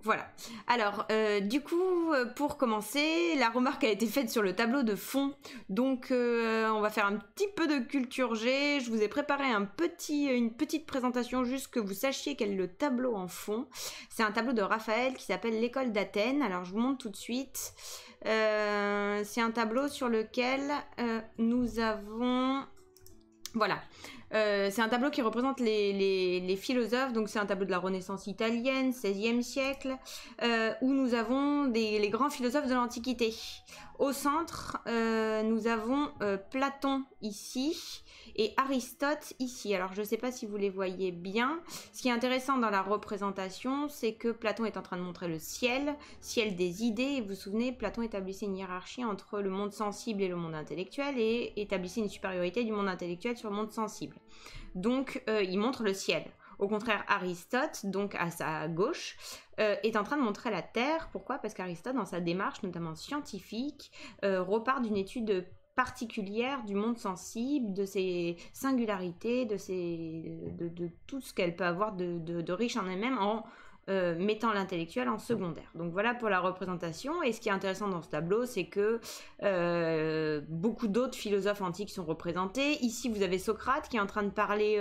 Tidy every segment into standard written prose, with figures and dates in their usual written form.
Voilà. Alors, du coup, pour commencer, la remarque a été faite sur le tableau de fond. Donc, on va faire un petit peu de culture G. Je vous ai préparé une petite présentation, juste que vous sachiez quel est le tableau en fond. C'est un tableau de Raphaël qui s'appelle l'École d'Athènes. Alors, je vous montre tout de suite. C'est un tableau sur lequel nous avons... Voilà. C'est un tableau qui représente les philosophes, donc c'est un tableau de la Renaissance italienne, 16e siècle, où nous avons les grands philosophes de l'Antiquité. Au centre, nous avons Platon ici et Aristote ici. Alors je ne sais pas si vous les voyez bien. Ce qui est intéressant dans la représentation, c'est que Platon est en train de montrer le ciel des idées. Et vous vous souvenez, Platon établissait une hiérarchie entre le monde sensible et le monde intellectuel et établissait une supériorité du monde intellectuel sur le monde sensible. Donc il montre le ciel. Au contraire, Aristote, donc à sa gauche, est en train de montrer la Terre. Pourquoi? Parce qu'Aristote, dans sa démarche, notamment scientifique, repart d'une étude particulière du monde sensible, de ses singularités, de tout ce qu'elle peut avoir de riche en elle-même, en mettant l'intellectuel en secondaire. Donc voilà pour la représentation. Et ce qui est intéressant dans ce tableau, c'est que beaucoup d'autres philosophes antiques sont représentés. Ici, vous avez Socrate qui est en train de parler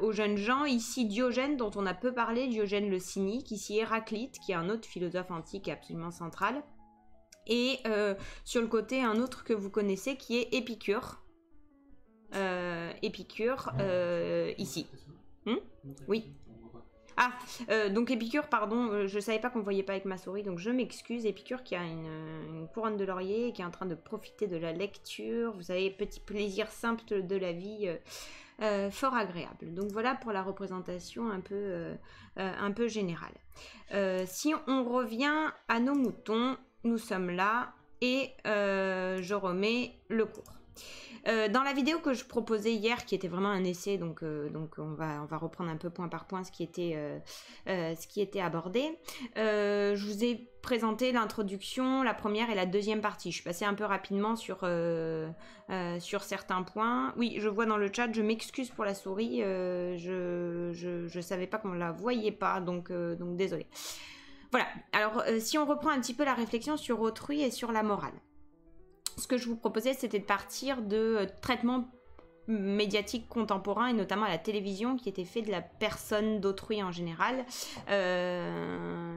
aux jeunes gens. Ici, Diogène, dont on a peu parlé, Diogène le cynique. Ici, Héraclite, qui est un autre philosophe antique absolument central. Et sur le côté, un autre que vous connaissez qui est Épicure. Ici. Oui. Ah, donc Épicure, pardon, je savais pas qu'on voyait pas avec ma souris, donc je m'excuse. Épicure qui a une couronne de laurier et qui est en train de profiter de la lecture. Vous savez, petit plaisir simple de la vie, fort agréable. Donc voilà pour la représentation un peu générale. Si on revient à nos moutons, nous sommes là et je remets le cours. Dans la vidéo que je proposais hier, qui était vraiment un essai, donc on va reprendre un peu point par point ce qui était abordé. Je vous ai présenté l'introduction, la première et la deuxième partie. Je suis passée un peu rapidement sur certains points. Oui, je vois dans le chat, je m'excuse pour la souris, je savais pas qu'on la voyait pas, donc désolée. Voilà, alors si on reprend un petit peu la réflexion sur autrui et sur la morale. Ce que je vous proposais, c'était de partir de traitements médiatiques contemporains et notamment à la télévision qui était fait de la personne d'autrui en général,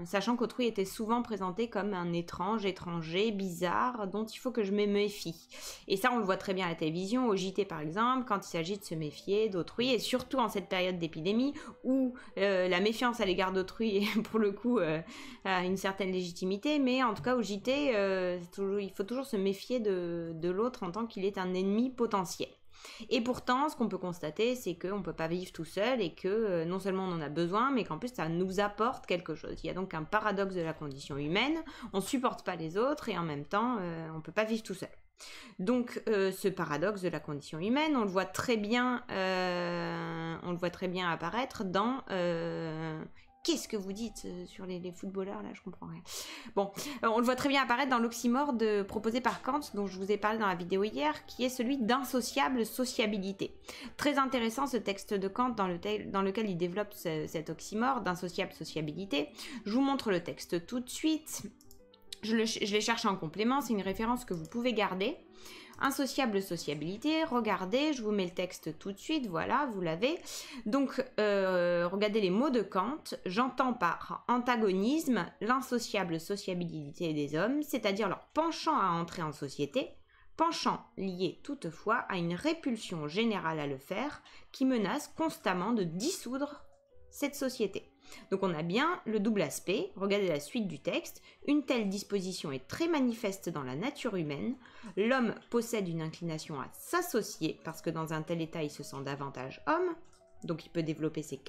sachant qu'autrui était souvent présenté comme un étranger, bizarre, dont il faut que je me méfie. Et ça, on le voit très bien à la télévision, au JT par exemple, quand il s'agit de se méfier d'autrui, et surtout en cette période d'épidémie où la méfiance à l'égard d'autrui, pour le coup, a une certaine légitimité, mais en tout cas au JT, il faut toujours se méfier de l'autre en tant qu'il est un ennemi potentiel. Et pourtant, ce qu'on peut constater, c'est qu'on ne peut pas vivre tout seul et que non seulement on en a besoin, mais qu'en plus ça nous apporte quelque chose. Il y a donc un paradoxe de la condition humaine, on ne supporte pas les autres et en même temps, on ne peut pas vivre tout seul. Donc ce paradoxe de la condition humaine, on le voit très bien apparaître dans... Qu'est-ce que vous dites sur les footballeurs là? Je comprends rien. Bon, on le voit très bien apparaître dans l'oxymore proposé par Kant, dont je vous ai parlé dans la vidéo hier, qui est celui d'insociable sociabilité. Très intéressant ce texte de Kant dans lequel il développe cet oxymore d'insociable sociabilité. Je vous montre le texte tout de suite. Je l'ai cherché en complément, c'est une référence que vous pouvez garder. Insociable sociabilité, regardez, je vous mets le texte tout de suite, voilà, vous l'avez. Donc, regardez les mots de Kant. J'entends par antagonisme l'insociable sociabilité des hommes, c'est-à-dire leur penchant à entrer en société, penchant lié toutefois à une répulsion générale à le faire qui menace constamment de dissoudre cette société. Donc on a bien le double aspect, regardez la suite du texte, une telle disposition est très manifeste dans la nature humaine, l'homme possède une inclination à s'associer parce que dans un tel état il se sent davantage homme, donc il peut développer ses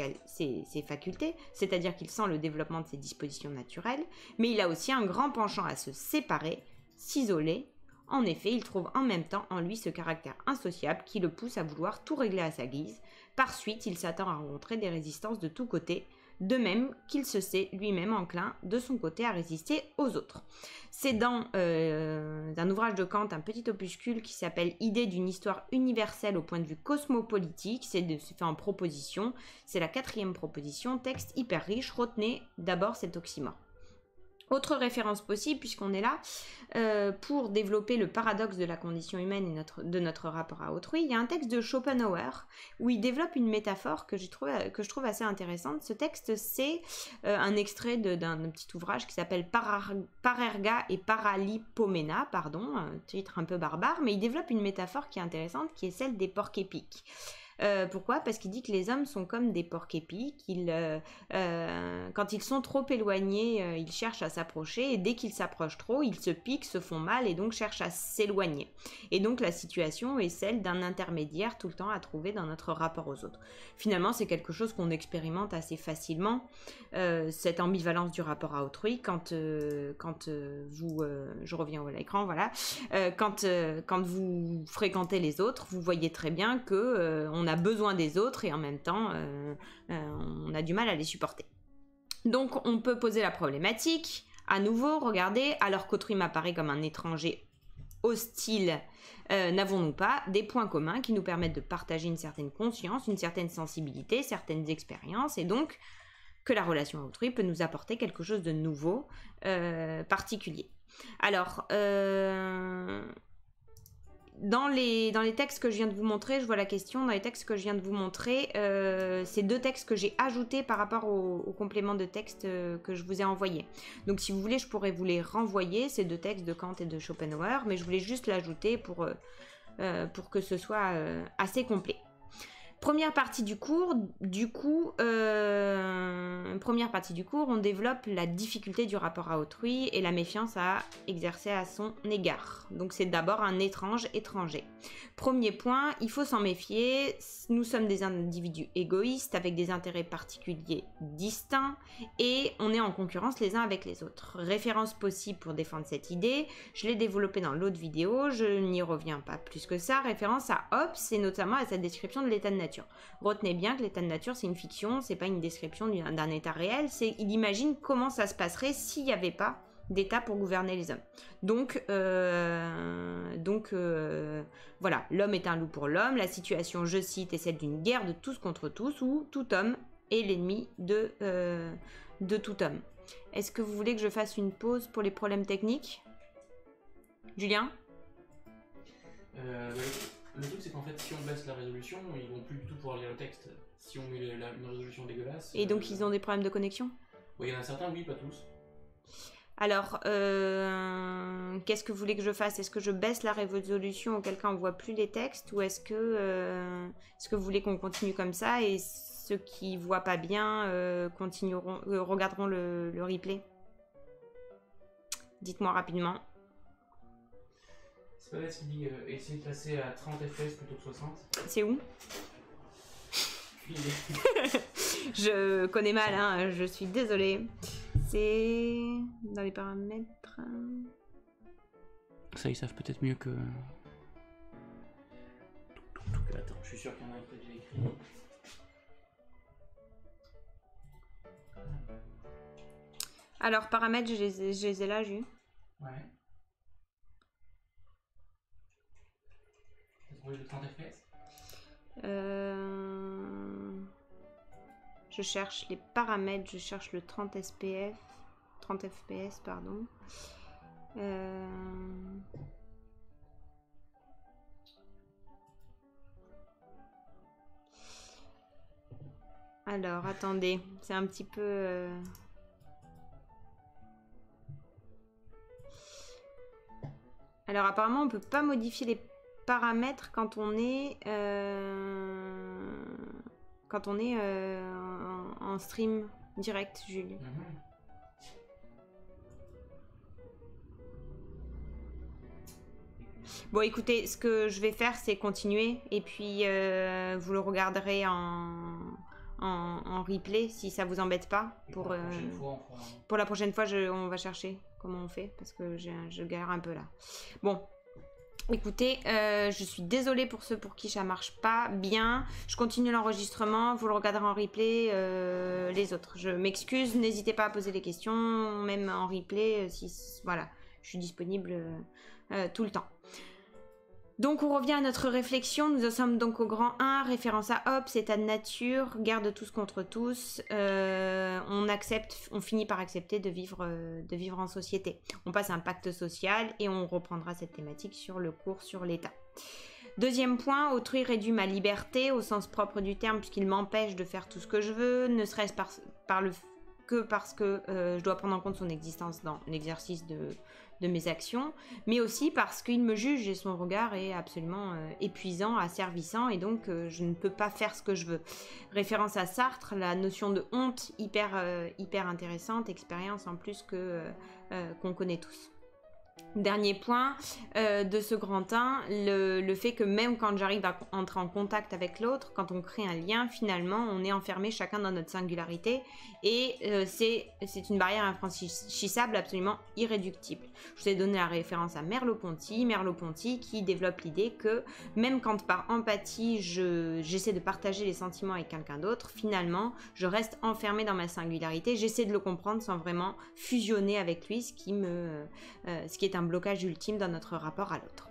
facultés, c'est-à-dire qu'il sent le développement de ses dispositions naturelles, mais il a aussi un grand penchant à se séparer, s'isoler. En effet, il trouve en même temps en lui ce caractère insociable qui le pousse à vouloir tout régler à sa guise. Par suite, il s'attend à rencontrer des résistances de tous côtés, de même qu'il se sait lui-même enclin de son côté à résister aux autres. C'est dans un ouvrage de Kant, un petit opuscule qui s'appelle « Idée d'une histoire universelle au point de vue cosmopolitique », c'est fait en proposition, c'est la 4e proposition, texte hyper riche, retenez d'abord cet oxymore. Autre référence possible, puisqu'on est là, pour développer le paradoxe de la condition humaine et de notre rapport à autrui, il y a un texte de Schopenhauer où il développe une métaphore que je trouve assez intéressante. Ce texte, c'est un extrait d'un petit ouvrage qui s'appelle Parerga et Paralipomena, un titre un peu barbare, mais il développe une métaphore qui est intéressante, qui est celle des porcs-épics. Pourquoi ? Parce qu'il dit que les hommes sont comme des porcs-épics, quand ils sont trop éloignés, ils cherchent à s'approcher, et dès qu'ils s'approchent trop, ils se piquent, se font mal, et donc cherchent à s'éloigner. Et donc la situation est celle d'un intermédiaire tout le temps à trouver dans notre rapport aux autres. Finalement, c'est quelque chose qu'on expérimente assez facilement, cette ambivalence du rapport à autrui, quand vous... je reviens à l'écran, voilà. Quand vous fréquentez les autres, vous voyez très bien que on a besoin des autres et en même temps on a du mal à les supporter. Donc on peut poser la problématique, à nouveau, regardez, alors qu'autrui m'apparaît comme un étranger hostile, n'avons-nous pas des points communs qui nous permettent de partager une certaine conscience, une certaine sensibilité, certaines expériences, et donc que la relation à autrui peut nous apporter quelque chose de nouveau, particulier. Alors, dans les textes que je viens de vous montrer, je vois la question, dans les textes que je viens de vous montrer, c'est 2 textes que j'ai ajoutés par rapport au complément de texte que je vous ai envoyé. Donc si vous voulez, je pourrais vous les renvoyer, ces 2 textes de Kant et de Schopenhauer, mais je voulais juste l'ajouter pour que ce soit assez complet. Première partie du cours, on développe la difficulté du rapport à autrui et la méfiance à exercer à son égard. Donc c'est d'abord un étranger. Premier point, il faut s'en méfier, nous sommes des individus égoïstes avec des intérêts particuliers distincts et on est en concurrence les uns avec les autres. Référence possible pour défendre cette idée, je l'ai développée dans l'autre vidéo, je n'y reviens pas plus que ça, référence à Hobbes et notamment à sa description de l'état de nature. Retenez bien que l'état de nature c'est une fiction, c'est pas une description d'un état réel, il imagine comment ça se passerait s'il n'y avait pas d'État pour gouverner les hommes. Donc voilà, l'homme est un loup pour l'homme, la situation, je cite, est celle d'une guerre de tous contre tous, où tout homme est l'ennemi de tout homme. Est-ce que vous voulez que je fasse une pause pour les problèmes techniques ? Julien ? Le truc c'est qu'en fait si on baisse la résolution, ils vont plus du tout pouvoir lire le texte. Si on met une résolution dégueulasse... Et donc ils ont des problèmes de connexion ? Oui, il y en a certains, oui, pas tous. Alors, qu'est-ce que vous voulez que je fasse ? Est-ce que je baisse la résolution auquel cas on voit plus les textes, ou est-ce que vous voulez qu'on continue comme ça et ceux qui voient pas bien regarderont le replay ? Dites-moi rapidement. C'est pas bête ce qu'il dit, essayer de passer à 30 fps plutôt que 60. C'est où ? Je connais mal, hein, je suis désolée. C'est dans les paramètres. Ça, ils savent peut-être mieux que... Attends, je suis sûr qu'il y en a un que j'ai écrit. Alors, paramètres, je les ai là, Jules. Ouais. T'as trouvé le 30 fps ? Je cherche les paramètres, je cherche le 30 fps, pardon. Alors, attendez, c'est un petit peu... Alors, apparemment, on peut pas modifier les paramètres quand on est... en stream direct, Jules. Bon, écoutez, ce que je vais faire, c'est continuer. Et puis, vous le regarderez en replay, si ça vous embête pas. Pour la prochaine fois, on va chercher comment on fait. Parce que je galère un peu là. Bon. Écoutez, je suis désolée pour ceux pour qui ça marche pas bien. Je continue l'enregistrement, vous le regarderez en replay, les autres. Je m'excuse, n'hésitez pas à poser des questions, même en replay, si voilà, je suis disponible tout le temps. Donc on revient à notre réflexion, nous en sommes donc au grand 1, référence à Hobbes, état de nature, guerre de tous contre tous, on finit par accepter de vivre en société. On passe à un pacte social et on reprendra cette thématique sur le cours sur l'état. Deuxième point, autrui réduit ma liberté au sens propre du terme puisqu'il m'empêche de faire tout ce que je veux, ne serait-ce parce que je dois prendre en compte son existence dans l'exercice de mes actions, mais aussi parce qu'il me juge et son regard est absolument épuisant, asservissant, et donc je ne peux pas faire ce que je veux. Référence à Sartre, la notion de honte, hyper intéressante, expérience en plus qu'on connaît tous. Dernier point de ce grand 1, le fait que même quand j'arrive à entrer en contact avec l'autre, quand on crée un lien, finalement, on est enfermé chacun dans notre singularité et c'est une barrière infranchissable absolument irréductible. Je vous ai donné la référence à Merleau-Ponty qui développe l'idée que même quand par empathie, j'essaie de partager les sentiments avec quelqu'un d'autre, finalement, je reste enfermé dans ma singularité, j'essaie de le comprendre sans vraiment fusionner avec lui, ce qui est un blocage ultime dans notre rapport à l'autre.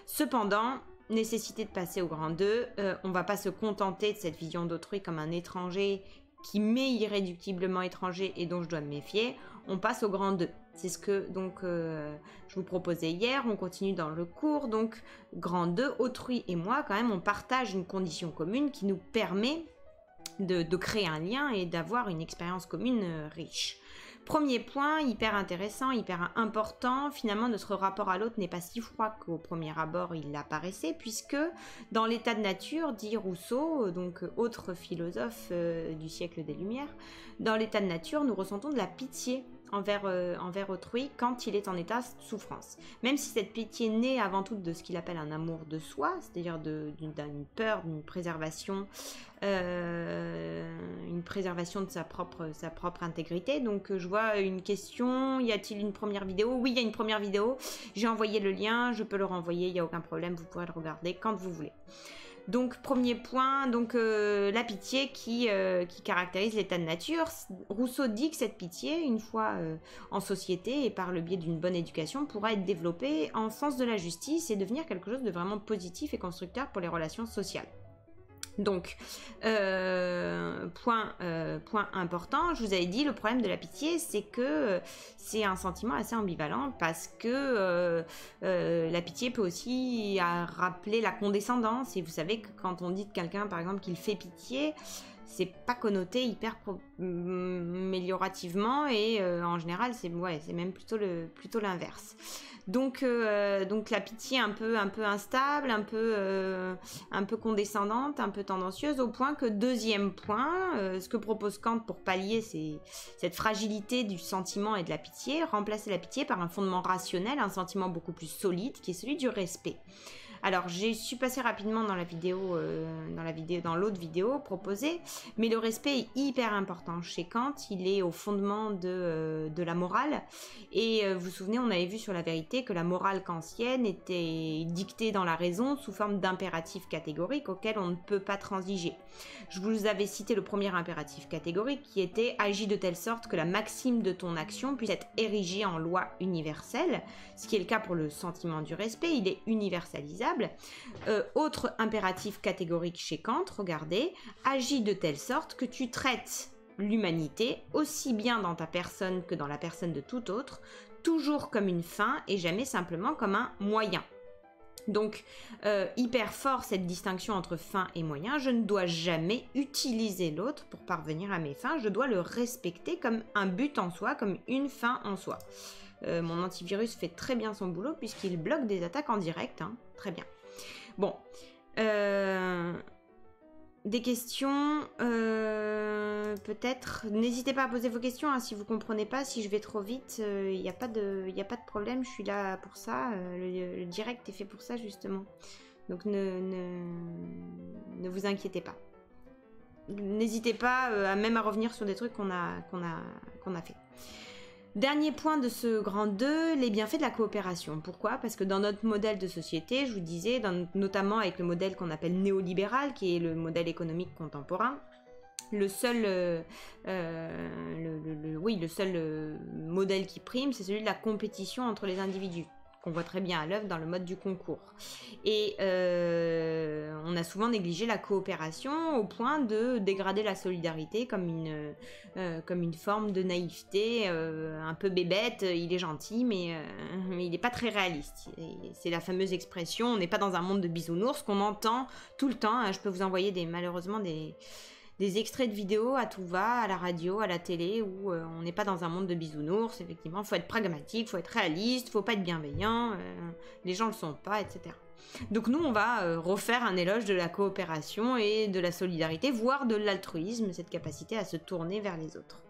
Cependant, nécessité de passer au grand 2, on ne va pas se contenter de cette vision d'autrui comme un étranger qui m'est irréductiblement étranger et dont je dois me méfier, on passe au grand 2. C'est ce que donc je vous proposais hier, on continue dans le cours, donc grand 2, autrui et moi quand même on partage une condition commune qui nous permet de créer un lien et d'avoir une expérience commune riche. Premier point, hyper intéressant, hyper important, finalement notre rapport à l'autre n'est pas si froid qu'au premier abord il apparaissait, puisque dans l'état de nature, dit Rousseau, donc autre philosophe du siècle des Lumières, dans l'état de nature nous ressentons de la pitié envers autrui quand il est en état de souffrance. Même si cette pitié naît avant tout de ce qu'il appelle un amour de soi, c'est-à-dire d'une peur, d'une préservation, de sa propre intégrité. Donc je vois une question, y a-t-il une première vidéo? Oui, il y a une première vidéo, j'ai envoyé le lien, je peux le renvoyer, il n'y a aucun problème, vous pourrez le regarder quand vous voulez. Donc premier point, donc la pitié qui caractérise l'état de nature. Rousseau dit que cette pitié, une fois en société et par le biais d'une bonne éducation, pourra être développée en sens de la justice et devenir quelque chose de vraiment positif et constructeur pour les relations sociales. Donc, point important, je vous avais dit, le problème de la pitié, c'est que c'est un sentiment assez ambivalent parce que la pitié peut aussi rappeler la condescendance. Et vous savez que quand on dit de quelqu'un, par exemple, qu'il fait pitié, c'est pas connoté hyper améliorativement et en général, c'est même plutôt l'inverse. Donc la pitié un peu instable, un peu condescendante, un peu tendancieuse, au point que deuxième point, ce que propose Kant pour pallier cette fragilité du sentiment et de la pitié, remplacer la pitié par un fondement rationnel, un sentiment beaucoup plus solide, qui est celui du respect. Alors, je suis passée rapidement dans l'autre vidéo proposée, mais le respect est hyper important chez Kant. Il est au fondement de la morale. Et vous vous souvenez, on avait vu sur la vérité que la morale kantienne était dictée dans la raison sous forme d'impératifs catégoriques auxquels on ne peut pas transiger. Je vous avais cité le premier impératif catégorique qui était « agis de telle sorte que la maxime de ton action puisse être érigée en loi universelle », ce qui est le cas pour le sentiment du respect, il est universalisable. Autre impératif catégorique chez Kant, regardez, agis de telle sorte que tu traites l'humanité aussi bien dans ta personne que dans la personne de tout autre, toujours comme une fin et jamais simplement comme un moyen. Donc, hyper fort cette distinction entre fin et moyen, je ne dois jamais utiliser l'autre pour parvenir à mes fins, je dois le respecter comme un but en soi, comme une fin en soi. Mon antivirus fait très bien son boulot puisqu'il bloque des attaques en direct, hein. Très bien. Bon, des questions, peut-être. N'hésitez pas à poser vos questions, hein, si vous ne comprenez pas, si je vais trop vite, il n'y a pas de problème, je suis là pour ça, le direct est fait pour ça justement. Donc ne vous inquiétez pas. N'hésitez pas même à revenir sur des trucs qu'on a fait. Dernier point de ce grand 2, les bienfaits de la coopération. Pourquoi? Parce que dans notre modèle de société, je vous disais, notamment avec le modèle qu'on appelle néolibéral, qui est le modèle économique contemporain, le seul modèle qui prime, c'est celui de la compétition entre les individus, qu'on voit très bien à l'œuvre dans le mode du concours. Et on a souvent négligé la coopération au point de dégrader la solidarité comme une forme de naïveté, un peu bébête. Il est gentil, mais il n'est pas très réaliste. C'est la fameuse expression, on n'est pas dans un monde de bisounours, qu'on entend tout le temps. Je peux vous envoyer malheureusement des extraits de vidéos à tout va, à la radio, à la télé, où on n'est pas dans un monde de bisounours. Effectivement, il faut être pragmatique, il faut être réaliste, il ne faut pas être bienveillant, les gens ne le sont pas, etc. Donc nous, on va refaire un éloge de la coopération et de la solidarité, voire de l'altruisme, cette capacité à se tourner vers les autres.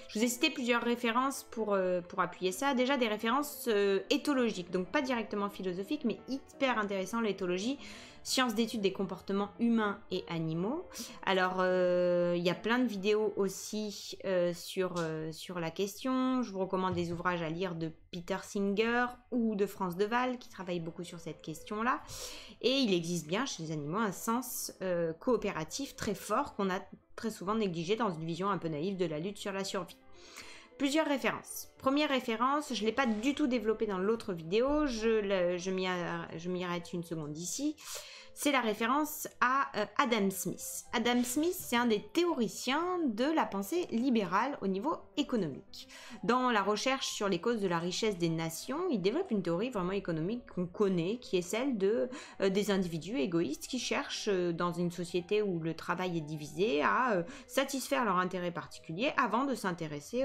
Je vous ai cité plusieurs références pour appuyer ça. Déjà des références éthologiques, donc pas directement philosophiques, mais hyper intéressant l'éthologie. Sciences d'études des comportements humains et animaux. Alors, il y a plein de vidéos aussi sur la question. Je vous recommande des ouvrages à lire de Peter Singer ou de France Deval, qui travaillent beaucoup sur cette question-là. Et il existe bien chez les animaux un sens coopératif très fort qu'on a très souvent négligé dans une vision un peu naïve de la lutte sur la survie. Plusieurs références. Première référence, je ne l'ai pas du tout développée dans l'autre vidéo, je m'y arrête une seconde ici. C'est la référence à Adam Smith. Adam Smith, c'est un des théoriciens de la pensée libérale au niveau économique. Dans la recherche sur les causes de la richesse des nations, il développe une théorie vraiment économique qu'on connaît, qui est celle des individus égoïstes qui cherchent, dans une société où le travail est divisé, à satisfaire leur intérêt particulier avant de s'intéresser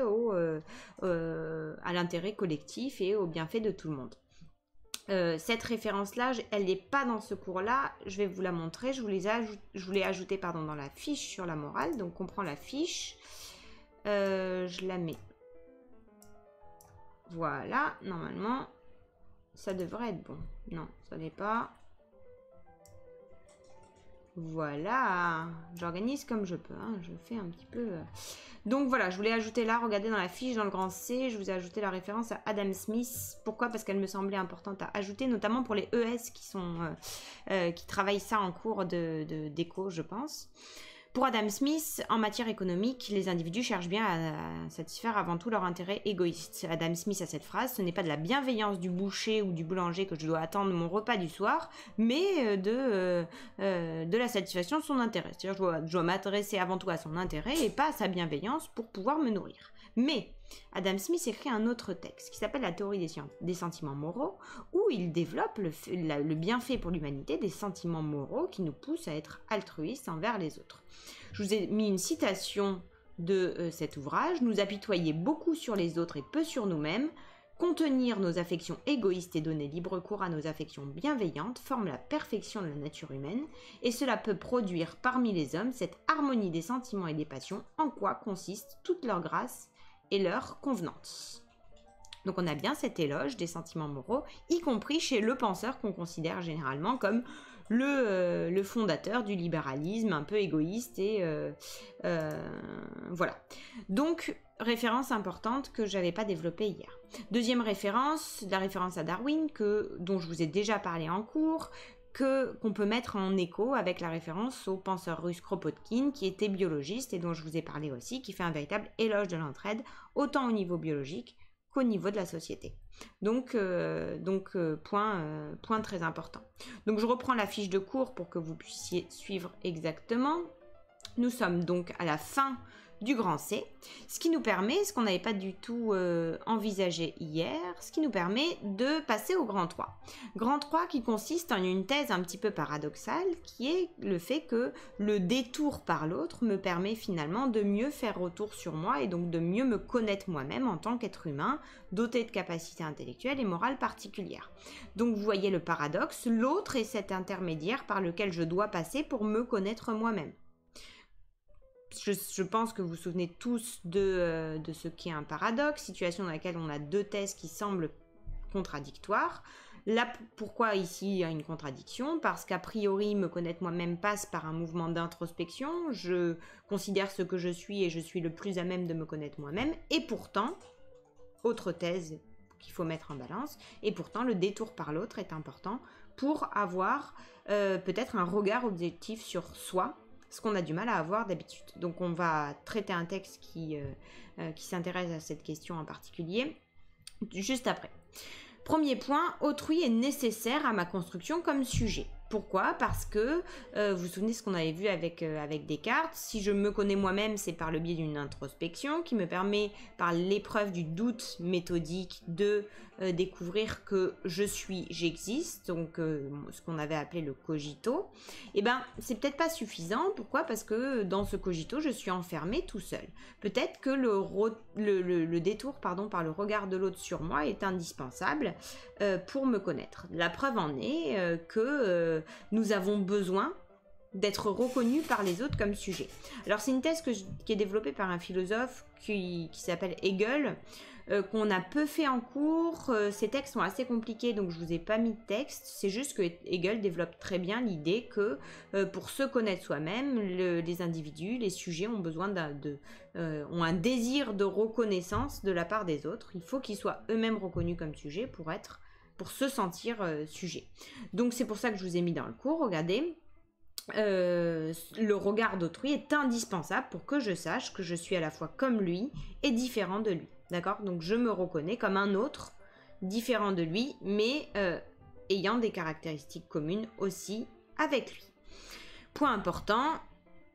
à l'intérêt collectif et aux bienfaits de tout le monde. Cette référence-là, elle n'est pas dans ce cours-là, je vais vous la montrer, je vous l'ai ajoutée dans la fiche sur la morale, donc on prend la fiche, je la mets, voilà, normalement, ça devrait être bon, non, ça n'est pas, voilà, j'organise comme je peux, hein, je fais un petit peu... Donc voilà, je voulais ajouter là, regardez dans la fiche, dans le grand C, je vous ai ajouté la référence à Adam Smith. Pourquoi? Parce qu'elle me semblait importante à ajouter, notamment pour les ES qui travaillent ça en cours d'éco, je pense. Pour Adam Smith, en matière économique, les individus cherchent bien à satisfaire avant tout leur intérêt égoïste. Adam Smith a cette phrase, ce n'est pas de la bienveillance du boucher ou du boulanger que je dois attendre mon repas du soir, mais de la satisfaction de son intérêt. C'est-à-dire je dois m'adresser avant tout à son intérêt et pas à sa bienveillance pour pouvoir me nourrir. Mais Adam Smith écrit un autre texte qui s'appelle la théorie des sentiments moraux, où il développe le bienfait pour l'humanité des sentiments moraux qui nous poussent à être altruistes envers les autres. Je vous ai mis une citation de cet ouvrage. Nous apitoyer beaucoup sur les autres et peu sur nous-mêmes, contenir nos affections égoïstes et donner libre cours à nos affections bienveillantes forme la perfection de la nature humaine, et cela peut produire parmi les hommes cette harmonie des sentiments et des passions en quoi consiste toute leur grâce et leur convenance. Donc on a bien cet éloge des sentiments moraux, y compris chez le penseur qu'on considère généralement comme le fondateur du libéralisme un peu égoïste et voilà. Donc référence importante que j'avais pas développée hier. Deuxième référence, la référence à Darwin dont je vous ai déjà parlé en cours, qu'on peut mettre en écho avec la référence au penseur russe Kropotkin qui était biologiste et dont je vous ai parlé aussi, qui fait un véritable éloge de l'entraide autant au niveau biologique qu'au niveau de la société. Donc point très important. Donc je reprends la fiche de cours pour que vous puissiez suivre exactement. Nous sommes donc à la fin du grand C, ce qui nous permet, ce qu'on n'avait pas du tout envisagé hier, ce qui nous permet de passer au grand 3. Grand 3 qui consiste en une thèse un petit peu paradoxale, qui est le fait que le détour par l'autre me permet finalement de mieux faire retour sur moi et donc de mieux me connaître moi-même en tant qu'être humain, doté de capacités intellectuelles et morales particulières. Donc vous voyez le paradoxe, l'autre est cet intermédiaire par lequel je dois passer pour me connaître moi-même. Je pense que vous vous souvenez tous de ce qu'est un paradoxe, situation dans laquelle on a deux thèses qui semblent contradictoires. Là, pourquoi ici il y a une contradiction? Parce qu'a priori, me connaître moi-même passe par un mouvement d'introspection. Je considère ce que je suis et je suis le plus à même de me connaître moi-même. Et pourtant, autre thèse qu'il faut mettre en balance. Et pourtant, le détour par l'autre est important pour avoir peut-être un regard objectif sur soi, ce qu'on a du mal à avoir d'habitude. Donc on va traiter un texte qui s'intéresse à cette question en particulier juste après. Premier point, autrui est nécessaire à ma construction comme sujet. Pourquoi? Parce que, vous vous souvenez ce qu'on avait vu avec Descartes, si je me connais moi-même, c'est par le biais d'une introspection qui me permet, par l'épreuve du doute méthodique, de découvrir que j'existe, donc ce qu'on avait appelé le cogito. Et ben, c'est peut-être pas suffisant. Pourquoi? Parce que dans ce cogito, je suis enfermé tout seul. Peut-être que le détour par le regard de l'autre sur moi est indispensable pour me connaître. La preuve en est que nous avons besoin d'être reconnus par les autres comme sujet. Alors c'est une thèse qui est développée par un philosophe qui s'appelle Hegel, qu'on a peu fait en cours. Ces textes sont assez compliqués, donc je vous ai pas mis de texte. C'est juste que Hegel développe très bien l'idée que pour se connaître soi-même, les individus, les sujets ont besoin ont un désir de reconnaissance de la part des autres. Il faut qu'ils soient eux-mêmes reconnus comme sujets pour se sentir sujet. Donc c'est pour ça que je vous ai mis dans le cours. Regardez, le regard d'autrui est indispensable pour que je sache que je suis à la fois comme lui et différent de lui. D'accord? Donc je me reconnais comme un autre, différent de lui, mais ayant des caractéristiques communes aussi avec lui. Point important,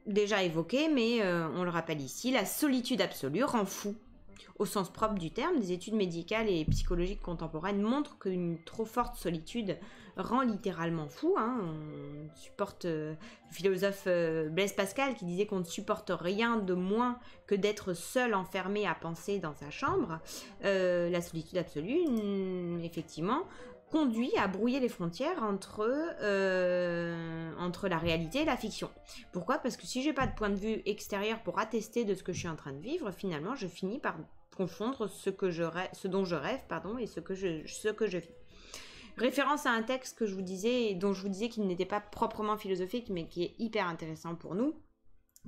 déjà évoqué, mais on le rappelle ici, la solitude absolue rend fou. Au sens propre du terme, des études médicales et psychologiques contemporaines montrent qu'une trop forte solitude rend littéralement fou. On supporte le philosophe Blaise Pascal qui disait qu'on ne supporte rien de moins que d'être seul enfermé à penser dans sa chambre. La solitude absolue, effectivement, conduit à brouiller les frontières entre la réalité et la fiction. Pourquoi? Parce que si j'ai pas de point de vue extérieur pour attester de ce que je suis en train de vivre, finalement je finis par confondre ce dont je rêve et ce que je vis. Référence à un texte dont je vous disais qu'il n'était pas proprement philosophique, mais qui est hyper intéressant pour nous,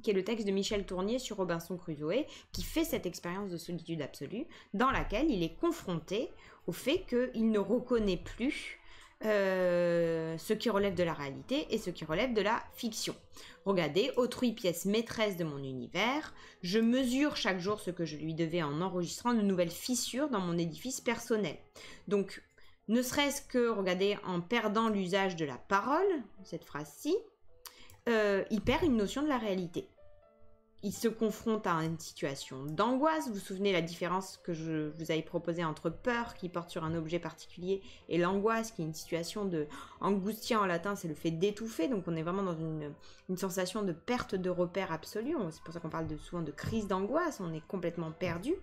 qui est le texte de Michel Tournier sur Robinson Crusoe, qui fait cette expérience de solitude absolue, dans laquelle il est confronté au fait qu'il ne reconnaît plus ce qui relève de la réalité et ce qui relève de la fiction. Regardez, autrui pièce maîtresse de mon univers, je mesure chaque jour ce que je lui devais en enregistrant de nouvelles fissures dans mon édifice personnel. Donc, ne serait-ce que, regardez, en perdant l'usage de la parole, cette phrase-ci, il perd une notion de la réalité. Il se confronte à une situation d'angoisse. Vous vous souvenez la différence que je vous avais proposée entre peur, qui porte sur un objet particulier, et l'angoisse, qui est une situation de angustia en latin, c'est le fait d'étouffer. Donc on est vraiment dans une sensation de perte de repère absolue. C'est pour ça qu'on parle souvent de crise d'angoisse. On est complètement perdu.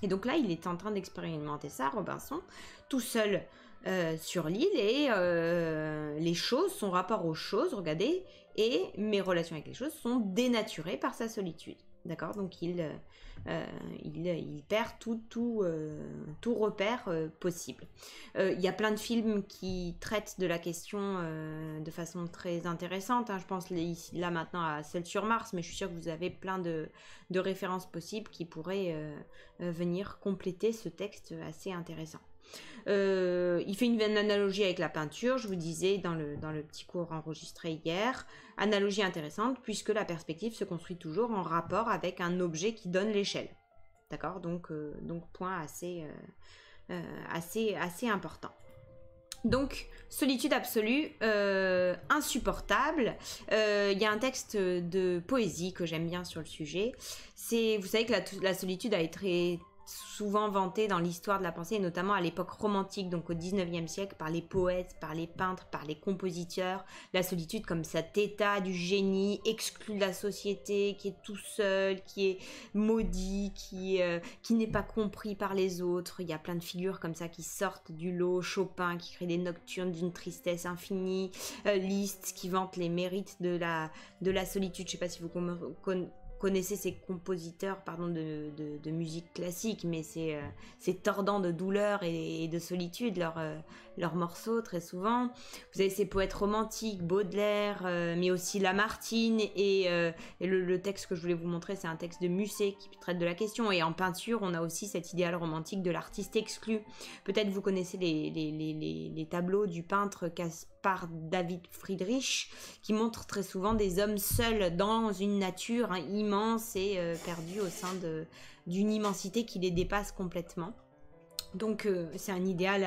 Et donc là, il est en train d'expérimenter ça, Robinson, tout seul sur l'île, et les choses, son rapport aux choses, regardez, et mes relations avec les choses sont dénaturées par sa solitude. D'accord? Donc il perd tout repère possible. Il y a plein de films qui traitent de la question de façon très intéressante. Je pense là maintenant à Celle sur Mars, mais je suis sûre que vous avez plein de références possibles qui pourraient venir compléter ce texte assez intéressant. Il fait une analogie avec la peinture, je vous disais dans le petit cours enregistré hier. Analogie intéressante puisque la perspective se construit toujours en rapport avec un objet qui donne l'échelle. D'accord? Donc point assez important. Donc, solitude absolue, insupportable. Il y a un texte de poésie que j'aime bien sur le sujet. Vous savez que la solitude a été souvent vantée dans l'histoire de la pensée, et notamment à l'époque romantique, donc au 19e siècle, par les poètes, par les peintres, par les compositeurs. La solitude comme cet état du génie, exclu de la société, qui est tout seul, qui est maudit, qui n'est pas compris par les autres. Il y a plein de figures comme ça qui sortent du lot. Chopin qui crée des nocturnes d'une tristesse infinie. Liszt qui vante les mérites de la solitude. Je ne sais pas si vous connaissez ces compositeurs de musique classique, mais c'est tordant de douleur et de solitude, leurs morceaux, très souvent. Vous avez ces poètes romantiques, Baudelaire, mais aussi Lamartine, et le texte que je voulais vous montrer, c'est un texte de Musset qui traite de la question. Et en peinture, on a aussi cet idéal romantique de l'artiste exclu. Peut-être vous connaissez les tableaux du peintre Caspar David Friedrich, qui montrent très souvent des hommes seuls dans une nature immense et perdus au sein d'une immensité qui les dépasse complètement. Donc c'est un idéal,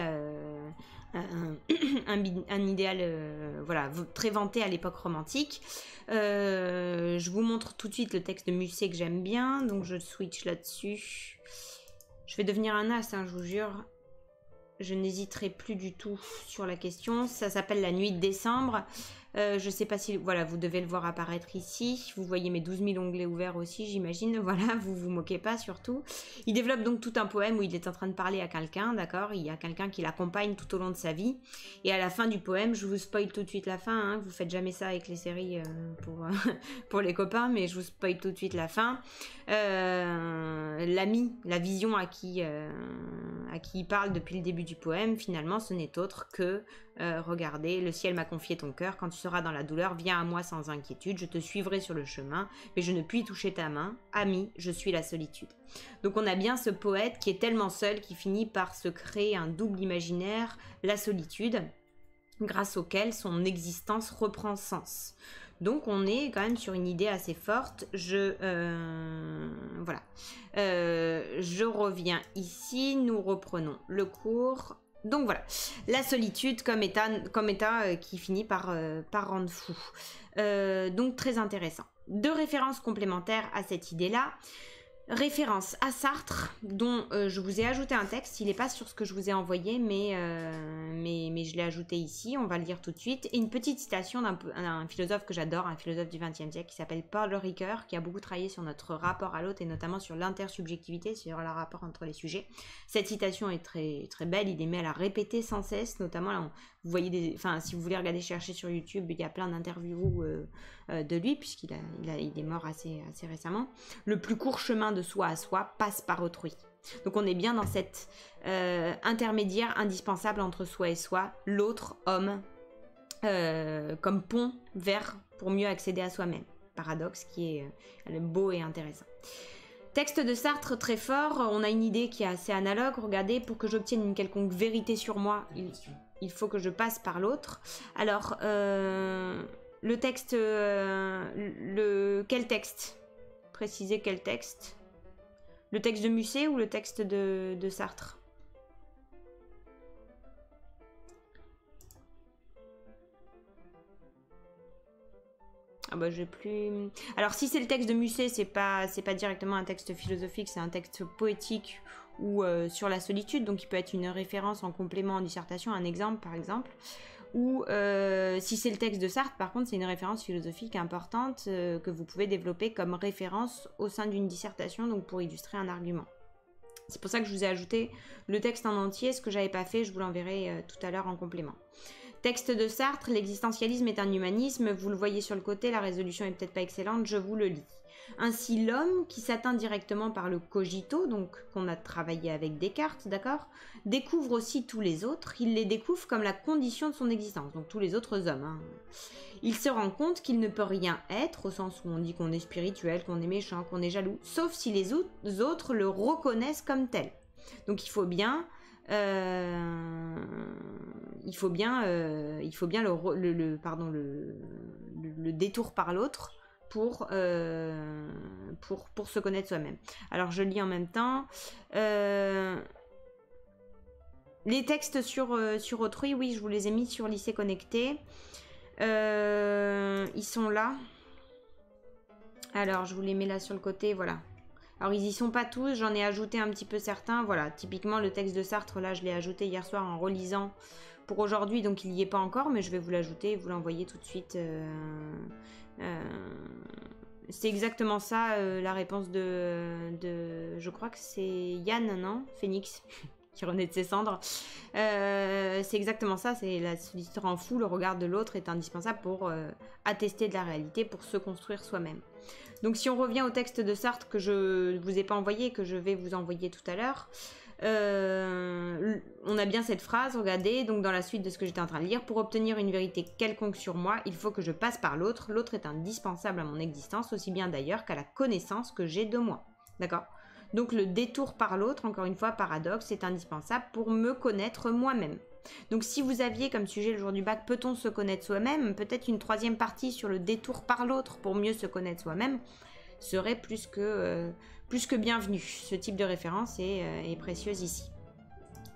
un idéal voilà, très vanté à l'époque romantique. Je vous montre tout de suite le texte de Musset que j'aime bien, donc je switch là-dessus. Je vais devenir un as, hein, je vous jure. Je n'hésiterai plus du tout sur la question. Ça s'appelle La Nuit de décembre. Je ne sais pas si... Voilà, vous devez le voir apparaître ici. Vous voyez mes 12 000 onglets ouverts aussi, j'imagine. Voilà, vous vous moquez pas surtout. Il développe donc tout un poème où il est en train de parler à quelqu'un, d'accord? Il y a quelqu'un qui l'accompagne tout au long de sa vie. Et à la fin du poème, je vous spoil tout de suite la fin. Hein, vous faites jamais ça avec les séries pour les copains, mais je vous spoil tout de suite la fin. L'ami, la vision à qui il parle depuis le début du poème, finalement, ce n'est autre que regardez, le ciel m'a confié ton cœur, quand tu seras dans la douleur, viens à moi sans inquiétude, je te suivrai sur le chemin, mais je ne puis toucher ta main, ami, je suis la solitude. Donc on a bien ce poète qui est tellement seul qu'il finit par se créer un double imaginaire, la solitude, grâce auquel son existence reprend sens. Donc on est quand même sur une idée assez forte. Voilà. Je reviens ici, nous reprenons le cours. Donc voilà, la solitude comme état qui finit par rendre fou. Donc très intéressant. 2 références complémentaires à cette idée-là. Référence à Sartre, dont je vous ai ajouté un texte. Il n'est pas sur ce que je vous ai envoyé, mais je l'ai ajouté ici. On va le lire tout de suite. Et une petite citation d'un philosophe que j'adore, un philosophe du XXe siècle qui s'appelle Paul Ricoeur, qui a beaucoup travaillé sur notre rapport à l'autre et notamment sur l'intersubjectivité, sur le rapport entre les sujets. Cette citation est très, très belle. Il aimait à la répéter sans cesse, notamment là, vous voyez si vous voulez regarder, chercher sur YouTube, il y a plein d'interviews de lui, puisqu'il est mort assez récemment. Le plus court chemin de soi à soi passe par autrui. Donc on est bien dans cet intermédiaire indispensable entre soi et soi, l'autre, homme, comme pont vers pour mieux accéder à soi-même. Paradoxe qui est beau et intéressant. Texte de Sartre très fort, on a une idée qui est assez analogue. Regardez, pour que j'obtienne une quelconque vérité sur moi, il faut que je passe par l'autre. Alors, le texte, quel texte? Précisez quel texte? Le texte de Musset ou le texte de Sartre? Ah bah j'ai plus... Alors si c'est le texte de Musset, c'est pas directement un texte philosophique, c'est un texte poétique ou sur la solitude, donc il peut être une référence en complément en dissertation, un exemple par exemple. Ou si c'est le texte de Sartre, par contre, c'est une référence philosophique importante que vous pouvez développer comme référence au sein d'une dissertation, donc pour illustrer un argument. C'est pour ça que je vous ai ajouté le texte en entier. Ce que j'avais pas fait, je vous l'enverrai tout à l'heure en complément. Texte de Sartre, l'existentialisme est un humanisme. Vous le voyez sur le côté, la résolution est peut-être pas excellente, je vous le lis. Ainsi, l'homme, qui s'atteint directement par le cogito, donc qu'on a travaillé avec Descartes, d'accord, découvre aussi tous les autres. Il les découvre comme la condition de son existence, donc tous les autres hommes. Hein. Il se rend compte qu'il ne peut rien être, au sens où on dit qu'on est spirituel, qu'on est méchant, qu'on est jaloux, sauf si les autres le reconnaissent comme tel. Donc il faut bien le détour par l'autre pour se connaître soi-même. Alors je lis en même temps. Les textes sur autrui, oui, je vous les ai mis sur Lycée Connecté. Ils sont là. Alors je vous les mets là sur le côté, voilà. Alors ils y sont pas tous, j'en ai ajouté un petit peu certains. Voilà, typiquement le texte de Sartre, là je l'ai ajouté hier soir en relisant pour aujourd'hui, donc il n'y est pas encore, mais je vais vous l'ajouter et vous l'envoyer tout de suite. C'est exactement ça la réponse de je crois que c'est Yann, non, Phoenix qui renaît de ses cendres. C'est exactement ça, c'est la solitude en fou, le regard de l'autre est indispensable pour attester de la réalité, pour se construire soi-même. Donc si on revient au texte de Sartre que je ne vous ai pas envoyé, que je vais vous envoyer tout à l'heure, on a bien cette phrase, regardez, donc dans la suite de ce que j'étais en train de lire, pour obtenir une vérité quelconque sur moi, il faut que je passe par l'autre. L'autre est indispensable à mon existence, aussi bien d'ailleurs qu'à la connaissance que j'ai de moi. D'accord ? Donc le détour par l'autre, encore une fois, paradoxe, est indispensable pour me connaître moi-même. Donc si vous aviez comme sujet le jour du bac, peut-on se connaître soi-même, peut-être une troisième partie sur le détour par l'autre pour mieux se connaître soi-même serait plus que bienvenue. Ce type de référence est précieuse ici.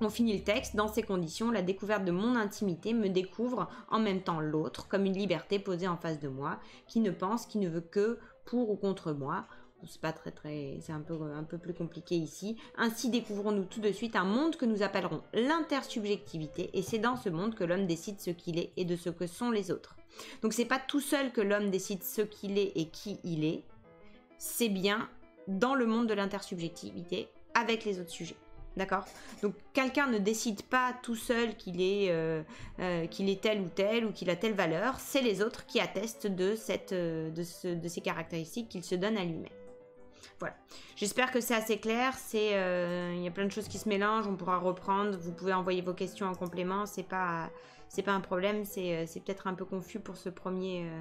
On finit le texte. Dans ces conditions, la découverte de mon intimité me découvre en même temps l'autre, comme une liberté posée en face de moi, qui ne pense, qui ne veut que pour ou contre moi. C'est pas c'est un peu plus compliqué ici. Ainsi découvrons-nous tout de suite un monde que nous appellerons l'intersubjectivité, et c'est dans ce monde que l'homme décide ce qu'il est et de ce que sont les autres. Donc c'est pas tout seul que l'homme décide ce qu'il est et qui il est, c'est bien dans le monde de l'intersubjectivité avec les autres sujets. D'accord ? Donc quelqu'un ne décide pas tout seul qu'il est tel ou tel ou qu'il a telle valeur, c'est les autres qui attestent de ces caractéristiques qu'il se donne à lui-même. Voilà. J'espère que c'est assez clair. Il y a plein de choses qui se mélangent, on pourra reprendre. Vous pouvez envoyer vos questions en complément. C'est pas un problème. C'est peut-être un peu confus pour ce premier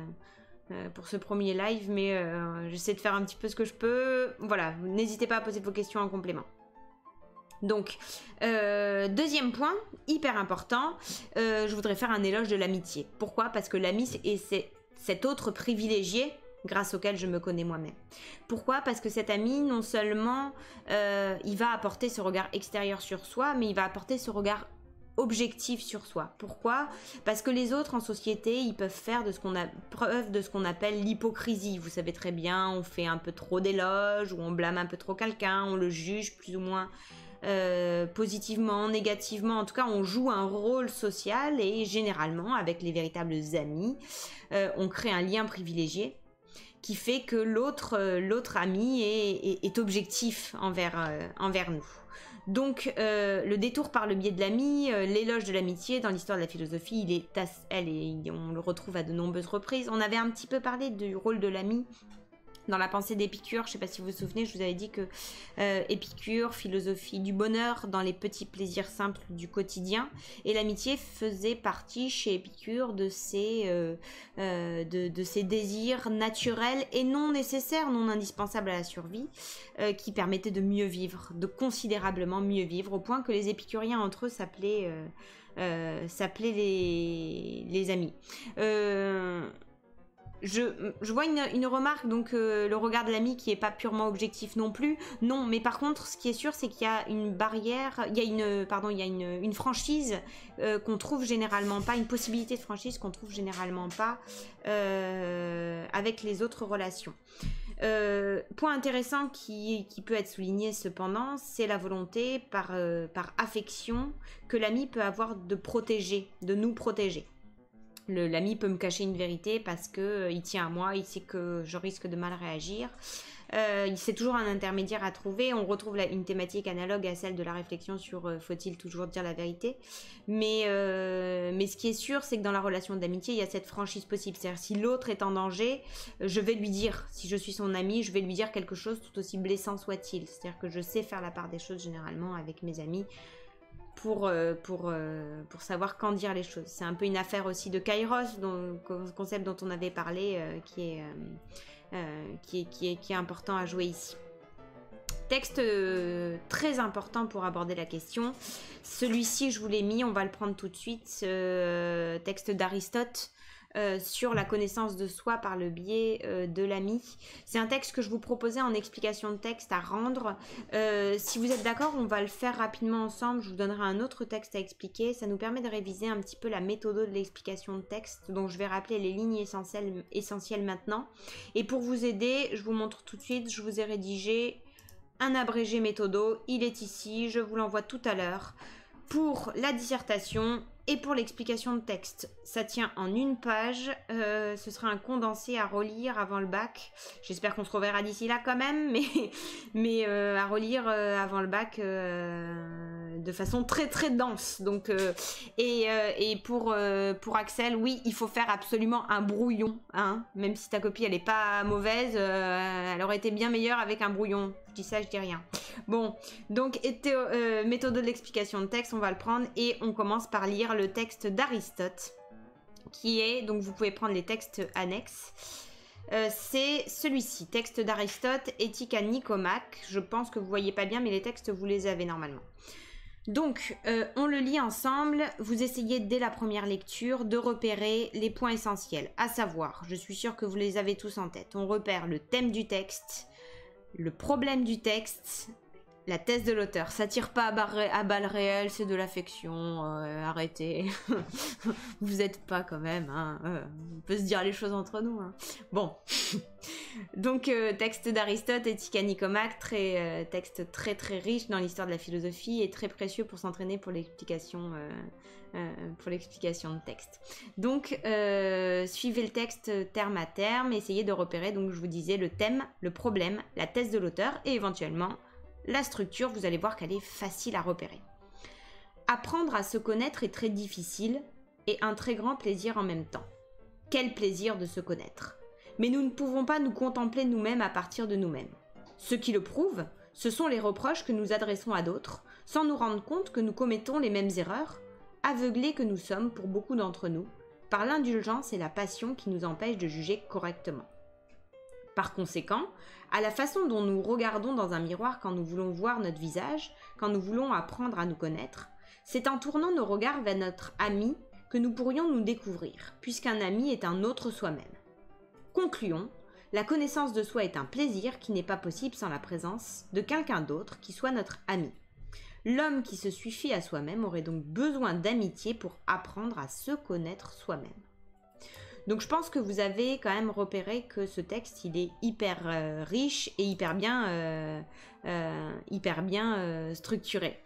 live, mais j'essaie de faire un petit peu ce que je peux. Voilà. N'hésitez pas à poser vos questions en complément. Donc, deuxième point, hyper important, je voudrais faire un éloge de l'amitié. Pourquoi ? Parce que l'ami, c'est cet autre privilégié grâce auquel je me connais moi-même. Pourquoi ? Parce que cet ami, non seulement il va apporter ce regard extérieur sur soi, mais il va apporter ce regard objectif sur soi. Pourquoi ? Parce que les autres en société, ils peuvent faire preuve de ce qu'on appelle l'hypocrisie. Vous savez très bien, on fait un peu trop d'éloges, ou on blâme un peu trop quelqu'un, on le juge plus ou moins positivement, négativement, en tout cas on joue un rôle social, et généralement avec les véritables amis, on crée un lien privilégié qui fait que l'autre ami est objectif envers nous. Donc le détour par le biais de l'ami, l'éloge de l'amitié dans l'histoire de la philosophie, on le retrouve à de nombreuses reprises. On avait un petit peu parlé du rôle de l'ami dans la pensée d'Épicure. Je ne sais pas si vous vous souvenez, je vous avais dit que Épicure, philosophie du bonheur dans les petits plaisirs simples du quotidien, et l'amitié faisait partie chez Épicure de ces désirs naturels et non nécessaires, non indispensables à la survie, qui permettaient de mieux vivre, de considérablement mieux vivre, au point que les épicuriens entre eux s'appelaient les amis. Je vois une remarque, donc le regard de l'ami qui est pas purement objectif non plus. Non, mais par contre, ce qui est sûr, c'est qu'il y a une barrière, il y a une franchise qu'on trouve généralement pas, une possibilité de franchise qu'on trouve généralement pas avec les autres relations. Point intéressant qui peut être souligné cependant, c'est la volonté par affection que l'ami peut avoir de nous protéger. L'ami peut me cacher une vérité parce qu'il tient à moi, il sait que je risque de mal réagir. C'est toujours un intermédiaire à trouver. On retrouve une thématique analogue à celle de la réflexion sur faut-il toujours dire la vérité. Mais ce qui est sûr, c'est que dans la relation d'amitié, il y a cette franchise possible. C'est-à-dire, si l'autre est en danger, je vais lui dire, si je suis son ami, je vais lui dire quelque chose tout aussi blessant soit-il. C'est-à-dire que je sais faire la part des choses généralement avec mes amis, pour savoir quand dire les choses. C'est un peu une affaire aussi de Kairos, concept dont on avait parlé, qui est important à jouer ici. Texte très important pour aborder la question. Celui-ci, je vous l'ai mis, on va le prendre tout de suite. Texte d'Aristote sur la connaissance de soi par le biais de l'ami. C'est un texte que je vous proposais en explication de texte à rendre. Si vous êtes d'accord, on va le faire rapidement ensemble. Je vous donnerai un autre texte à expliquer. Ça nous permet de réviser un petit peu la méthode de l'explication de texte, dont je vais rappeler les lignes essentielles maintenant. Et pour vous aider, je vous montre tout de suite, je vous ai rédigé un abrégé méthodo. Il est ici, je vous l'envoie tout à l'heure. Pour la dissertation et pour l'explication de texte, ça tient en une page, ce sera un condensé à relire avant le bac. J'espère qu'on se reverra d'ici là quand même, mais à relire avant le bac de façon très très dense. Donc, et pour Axel, oui, il faut faire absolument un brouillon, hein, même si ta copie elle est pas mauvaise, elle aurait été bien meilleure avec un brouillon. Je dis ça, je dis rien. Bon, donc méthode de l'explication de texte, on va le prendre et on commence par lire le texte d'Aristote, qui est, donc vous pouvez prendre les textes annexes. C'est celui-ci, texte d'Aristote, Éthique à Nicomaque. Je pense que vous voyez pas bien, mais les textes, vous les avez normalement. Donc, on le lit ensemble. Vous essayez dès la première lecture de repérer les points essentiels. À savoir, je suis sûre que vous les avez tous en tête. On repère le thème du texte, le problème du texte, la thèse de l'auteur. Ça tire pas à balles réelles, c'est de l'affection. Arrêtez. Vous êtes pas quand même. Hein, on peut se dire les choses entre nous. Hein. Bon. Donc, texte d'Aristote, Éthique à Nicomaque, texte très très riche dans l'histoire de la philosophie et très précieux pour s'entraîner pour l'explication de texte. Donc, suivez le texte terme à terme, essayez de repérer, donc je vous disais, le thème, le problème, la thèse de l'auteur et éventuellement la structure. Vous allez voir qu'elle est facile à repérer. Apprendre à se connaître est très difficile et un très grand plaisir en même temps. Quel plaisir de se connaître! Mais nous ne pouvons pas nous contempler nous-mêmes à partir de nous-mêmes. Ce qui le prouve, ce sont les reproches que nous adressons à d'autres, sans nous rendre compte que nous commettons les mêmes erreurs, aveuglés que nous sommes pour beaucoup d'entre nous, par l'indulgence et la passion qui nous empêchent de juger correctement. Par conséquent, à la façon dont nous regardons dans un miroir quand nous voulons voir notre visage, quand nous voulons apprendre à nous connaître, c'est en tournant nos regards vers notre ami que nous pourrions nous découvrir, puisqu'un ami est un autre soi-même. Concluons, la connaissance de soi est un plaisir qui n'est pas possible sans la présence de quelqu'un d'autre qui soit notre ami. L'homme qui se suffit à soi-même aurait donc besoin d'amitié pour apprendre à se connaître soi-même. Donc je pense que vous avez quand même repéré que ce texte, il est hyper riche et hyper bien structuré.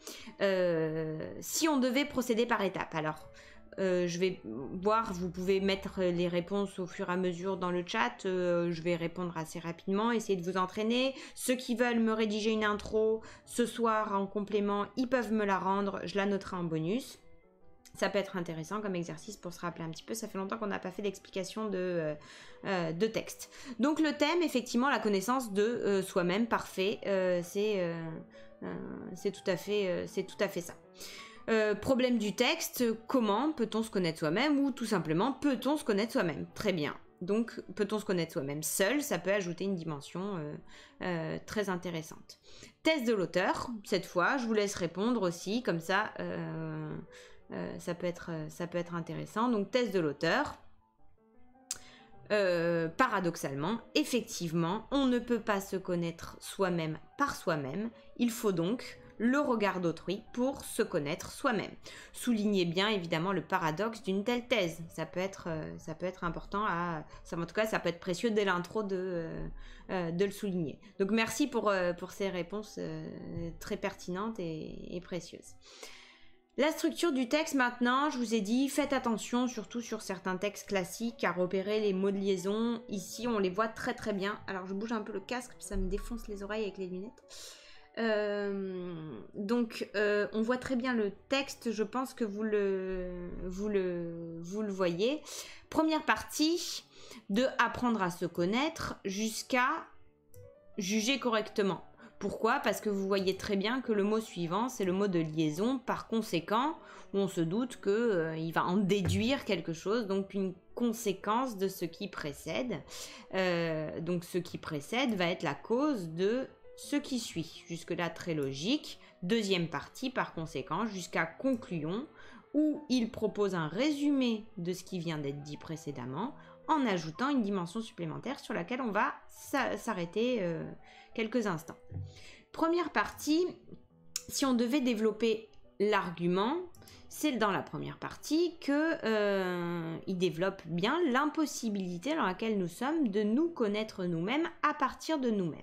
Si on devait procéder par étapes, alors je vais voir, vous pouvez mettre les réponses au fur et à mesure dans le chat, je vais répondre assez rapidement, essayez de vous entraîner. Ceux qui veulent me rédiger une intro ce soir en complément, ils peuvent me la rendre, je la noterai en bonus. Ça peut être intéressant comme exercice pour se rappeler un petit peu. Ça fait longtemps qu'on n'a pas fait d'explication de texte. Donc le thème, effectivement, la connaissance de soi-même, parfait. C'est tout à fait ça. Problème du texte, comment peut-on se connaître soi-même ou tout simplement peut-on se connaître soi-même? Très bien. Donc peut-on se connaître soi-même seul? Ça peut ajouter une dimension très intéressante. Thèse de l'auteur, cette fois, je vous laisse répondre aussi, comme ça... ça peut être intéressant. Donc, thèse de l'auteur. Paradoxalement, effectivement, on ne peut pas se connaître soi-même par soi-même. Il faut donc le regard d'autrui pour se connaître soi-même. Soulignez bien évidemment le paradoxe d'une telle thèse. Ça peut être important en tout cas, ça peut être précieux dès l'intro de le souligner. Donc, merci pour ces réponses très pertinentes et précieuses. La structure du texte maintenant, je vous ai dit, faites attention surtout sur certains textes classiques à repérer les mots de liaison. Ici, on les voit très très bien. Alors, je bouge un peu le casque, ça me défonce les oreilles avec les lunettes. On voit très bien le texte, je pense que vous le voyez. Première partie, de apprendre à se connaître jusqu'à juger correctement. Pourquoi? Parce que vous voyez très bien que le mot suivant, c'est le mot de liaison. Par conséquent, on se doute qu'il va en déduire quelque chose, donc une conséquence de ce qui précède. Donc ce qui précède va être la cause de ce qui suit. Jusque-là, très logique. Deuxième partie, par conséquent, jusqu'à conclusion, où il propose un résumé de ce qui vient d'être dit précédemment, en ajoutant une dimension supplémentaire sur laquelle on va s'arrêter quelques instants. Première partie, si on devait développer l'argument, c'est dans la première partie qu'il développe bien l'impossibilité dans laquelle nous sommes de nous connaître nous-mêmes à partir de nous-mêmes.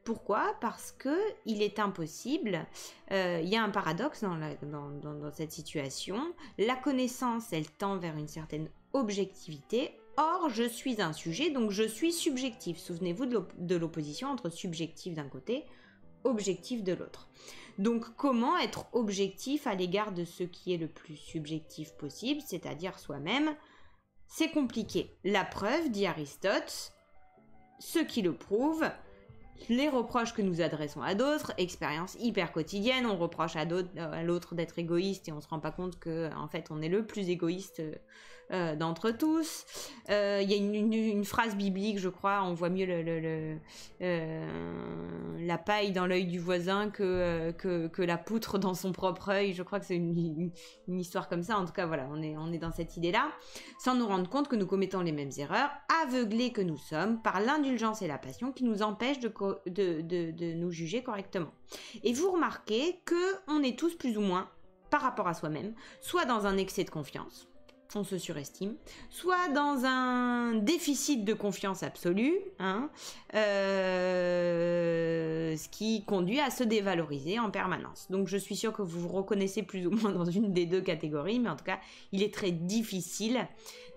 Pourquoi? Parce qu'il est impossible, il y a un paradoxe dans cette situation, la connaissance, elle tend vers une certaine objectivité. Or, je suis un sujet, donc je suis subjectif. Souvenez-vous de l'opposition entre subjectif d'un côté, objectif de l'autre. Donc comment être objectif à l'égard de ce qui est le plus subjectif possible, c'est-à-dire soi-même? C'est compliqué. La preuve, dit Aristote, ce qui le prouve, les reproches que nous adressons à d'autres, expérience hyper quotidienne, on reproche à l'autre d'être égoïste et on se rend pas compte que en fait on est le plus égoïste d'entre tous. Il y a une phrase biblique, je crois, on voit mieux la paille dans l'œil du voisin que la poutre dans son propre œil. Je crois que c'est une histoire comme ça. En tout cas, voilà, on est dans cette idée-là, sans nous rendre compte que nous commettons les mêmes erreurs, aveuglés que nous sommes par l'indulgence et la passion qui nous empêchent de nous juger correctement. Et vous remarquez qu'on est tous plus ou moins, par rapport à soi-même, soit dans un excès de confiance, on se surestime, soit dans un déficit de confiance absolue, ce qui conduit à se dévaloriser en permanence. Donc je suis sûre que vous vous reconnaissez plus ou moins dans une des deux catégories, mais en tout cas, il est très difficile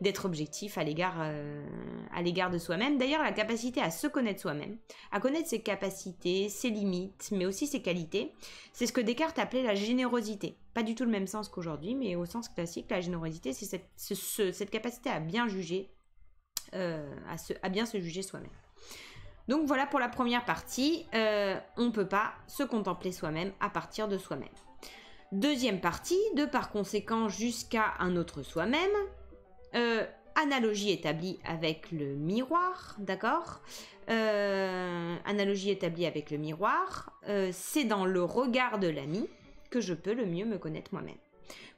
d'être objectif à l'égard de soi-même. D'ailleurs, la capacité à se connaître soi-même, à connaître ses capacités, ses limites, mais aussi ses qualités, c'est ce que Descartes appelait la générosité. Pas du tout le même sens qu'aujourd'hui, mais au sens classique, la générosité, c'est cette capacité à bien juger, à bien se juger soi-même. Donc voilà pour la première partie, on ne peut pas se contempler soi-même à partir de soi-même. Deuxième partie, de par conséquent jusqu'à un autre soi-même, analogie établie avec le miroir, d'accord ? Analogie établie avec le miroir, c'est dans le regard de l'ami que je peux le mieux me connaître moi-même.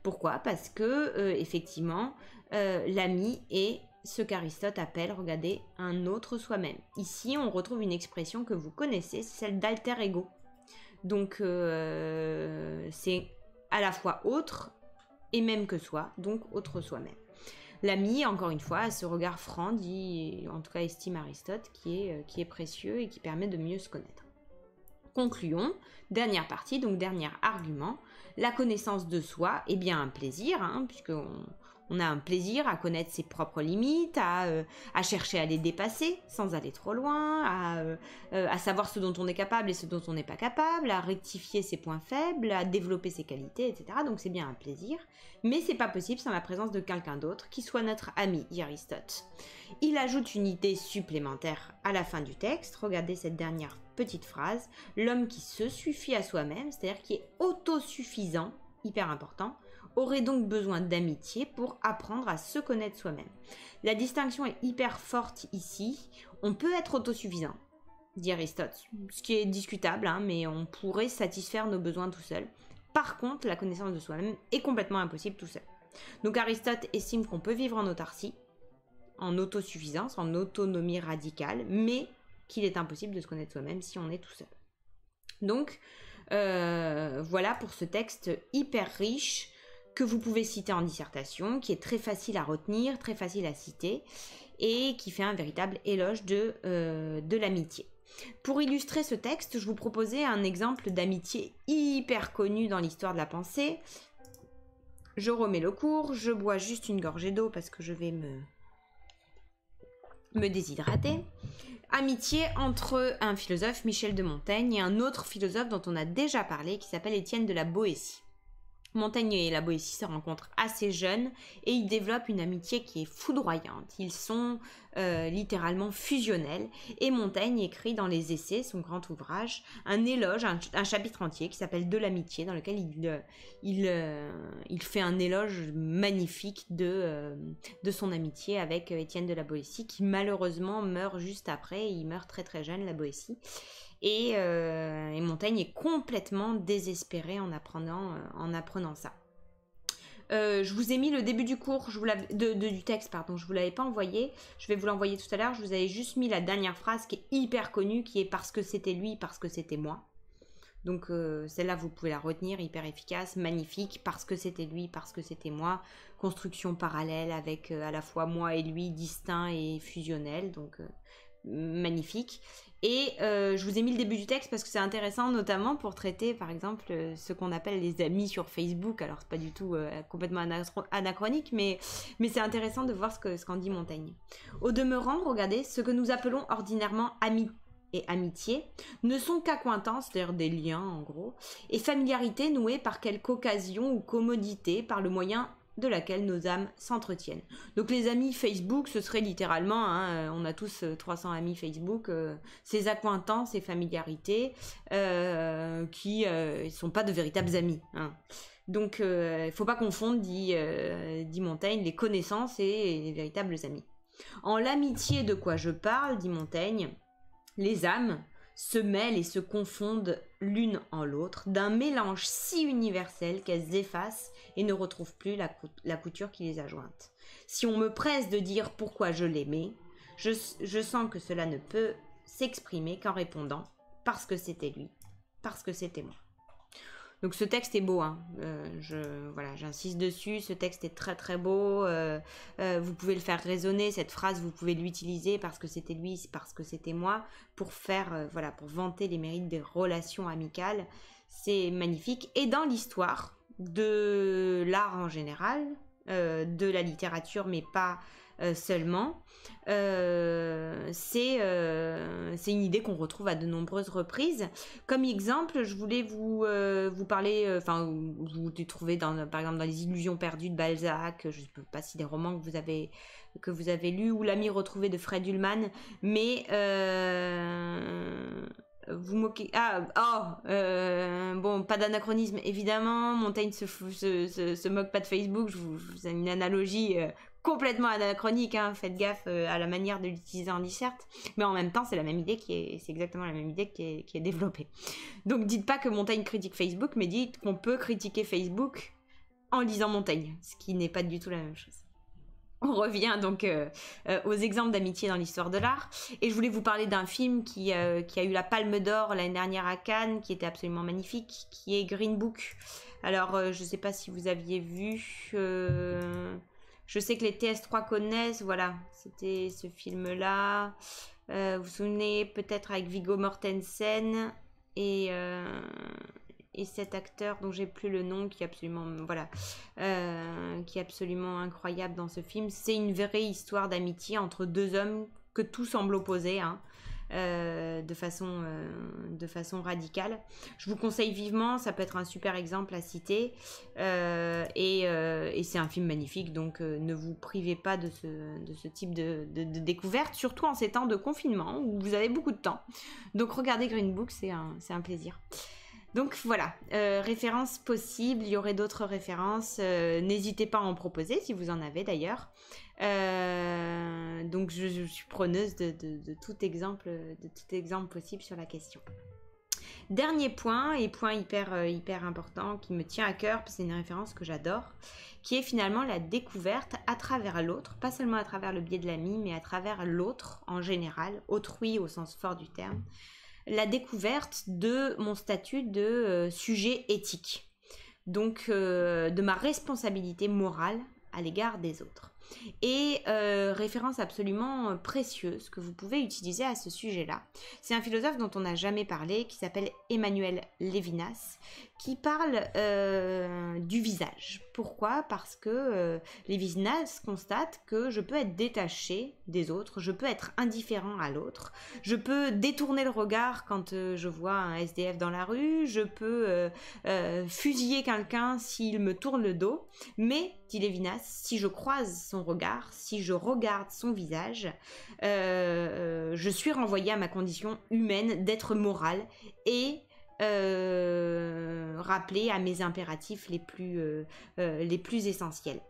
Pourquoi ? Parce que, effectivement, l'ami est ce qu'Aristote appelle, regardez, un autre soi-même. Ici, on retrouve une expression que vous connaissez, c'est celle d'alter ego. Donc, c'est à la fois autre et même que soi, donc autre soi-même. L'ami, encore une fois, a ce regard franc, dit, en tout cas estime Aristote, qui est précieux et qui permet de mieux se connaître. Concluons, dernière partie, donc dernier argument, la connaissance de soi est bien un plaisir, puisqu'on a un plaisir à connaître ses propres limites, à chercher à les dépasser sans aller trop loin, à savoir ce dont on est capable et ce dont on n'est pas capable, à rectifier ses points faibles, à développer ses qualités, etc. Donc c'est bien un plaisir, mais c'est pas possible sans la présence de quelqu'un d'autre qui soit notre ami, dit Aristote. Il ajoute une idée supplémentaire à la fin du texte, regardez cette dernière petite phrase, l'homme qui se suffit à soi-même, c'est-à-dire qui est autosuffisant, hyper important, aurait donc besoin d'amitié pour apprendre à se connaître soi-même. La distinction est hyper forte ici, on peut être autosuffisant, dit Aristote, ce qui est discutable, mais on pourrait satisfaire nos besoins tout seul. Par contre, la connaissance de soi-même est complètement impossible tout seul. Donc Aristote estime qu'on peut vivre en autarcie, en autosuffisance, en autonomie radicale, mais qu'il est impossible de se connaître soi-même si on est tout seul. Donc, voilà pour ce texte hyper riche que vous pouvez citer en dissertation, qui est très facile à retenir, très facile à citer, et qui fait un véritable éloge de l'amitié. Pour illustrer ce texte, je vous proposais un exemple d'amitié hyper connu dans l'histoire de la pensée. Je remets le cours, je bois juste une gorgée d'eau parce que je vais me déshydrater. Amitié entre un philosophe, Michel de Montaigne, et un autre philosophe dont on a déjà parlé, qui s'appelle Étienne de la Boétie. Montaigne et la Boétie se rencontrent assez jeunes et ils développent une amitié qui est foudroyante. Ils sont littéralement fusionnels et Montaigne écrit dans les Essais, son grand ouvrage, un éloge, un chapitre entier qui s'appelle De l'amitié, dans lequel il fait un éloge magnifique de son amitié avec Étienne de la Boétie, qui malheureusement meurt juste après. Il meurt très très jeune, la Boétie. Et Montaigne est complètement désespéré en apprenant ça. Je vous ai mis le début du cours, du texte, pardon, je vous l'avais pas envoyé, je vais vous l'envoyer tout à l'heure, je vous avais juste mis la dernière phrase qui est hyper connue, qui est « parce que c'était lui, parce que c'était moi ». Donc celle-là, vous pouvez la retenir, hyper efficace, magnifique, parce que c'était lui, parce que c'était moi, construction parallèle avec à la fois moi et lui, distinct et fusionnel, donc magnifique. Et je vous ai mis le début du texte parce que c'est intéressant, notamment pour traiter par exemple ce qu'on appelle les amis sur Facebook. Alors c'est pas du tout complètement anachronique, mais c'est intéressant de voir ce qu'en dit Montaigne. Au demeurant, regardez, ce que nous appelons ordinairement et amitié ne sont qu'accointances, c'est-à-dire des liens en gros, et familiarité nouée par quelque occasion ou commodité par le moyen de laquelle nos âmes s'entretiennent. Donc les amis Facebook, ce serait littéralement, hein, on a tous 300 amis Facebook, ces accointances et familiarités qui ne sont pas de véritables amis. Hein. Donc il ne faut pas confondre, dit Montaigne, les connaissances et les véritables amis. En l'amitié de quoi je parle, dit Montaigne, les âmes se mêlent et se confondent l'une en l'autre d'un mélange si universel qu'elles effacent et ne retrouvent plus la couture qui les a jointes. Si on me presse de dire pourquoi je l'aimais, je sens que cela ne peut s'exprimer qu'en répondant parce que c'était lui, parce que c'était moi. Donc ce texte est beau, hein. Voilà, j'insiste dessus, ce texte est très très beau, vous pouvez le faire résonner, cette phrase vous pouvez l'utiliser parce que c'était lui, parce que c'était moi, pour faire, voilà, pour vanter les mérites des relations amicales, c'est magnifique. Et dans l'histoire de l'art en général, de la littérature mais pas seulement, c'est une idée qu'on retrouve à de nombreuses reprises. Comme exemple, je voulais vous parler, enfin vous trouvez par exemple dans les Illusions perdues de Balzac, je ne sais pas si des romans que vous avez lus, ou L'ami retrouvé de Fred Ullman, mais vous moquez... bon, pas d'anachronisme, évidemment. Montaigne se moque pas de Facebook. Je vous ai une analogie complètement anachronique. Hein. Faites gaffe à la manière de l'utiliser en disserte. Mais en même temps, c'est la même idée c'est exactement la même idée qui est développée. Donc, dites pas que Montaigne critique Facebook, mais dites qu'on peut critiquer Facebook en lisant Montaigne, ce qui n'est pas du tout la même chose. On revient donc aux exemples d'amitié dans l'histoire de l'art. Et je voulais vous parler d'un film qui a eu la Palme d'Or l'année dernière à Cannes, qui était absolument magnifique, qui est Green Book. Alors, je ne sais pas si vous aviez vu... je sais que les TS3 connaissent, voilà, c'était ce film-là. Vous vous souvenez peut-être avec Viggo Mortensen et cet acteur dont j'ai plus le nom, qui est absolument, voilà, qui est absolument incroyable dans ce film. C'est une vraie histoire d'amitié entre deux hommes que tout semble opposer, hein, de façon radicale. Je vous conseille vivement, ça peut être un super exemple à citer, et c'est un film magnifique, donc ne vous privez pas de ce type de découverte, surtout en ces temps de confinement où vous avez beaucoup de temps. Donc regardez Green Book, c'est un plaisir. Donc voilà, références possibles, il y aurait d'autres références, n'hésitez pas à en proposer si vous en avez d'ailleurs. Donc je suis preneuse de tout exemple possible sur la question. Dernier point, et point hyper important qui me tient à cœur, parce que c'est une référence que j'adore, qui est finalement la découverte à travers l'autre, pas seulement à travers le biais de l'ami, mais à travers l'autre en général, autrui au sens fort du terme. La découverte de mon statut de sujet éthique, donc de ma responsabilité morale à l'égard des autres. Et référence absolument précieuse que vous pouvez utiliser à ce sujet-là. C'est un philosophe dont on n'a jamais parlé, qui s'appelle Emmanuel Levinas, qui parle du visage. Pourquoi ? Parce que Levinas constate que je peux être détaché des autres, je peux être indifférent à l'autre, je peux détourner le regard quand je vois un SDF dans la rue, je peux fusiller quelqu'un s'il me tourne le dos, mais, dit Levinas, si je croise son regard, si je regarde son visage, je suis renvoyée à ma condition humaine d'être moral et rappelé à mes impératifs les plus essentiels.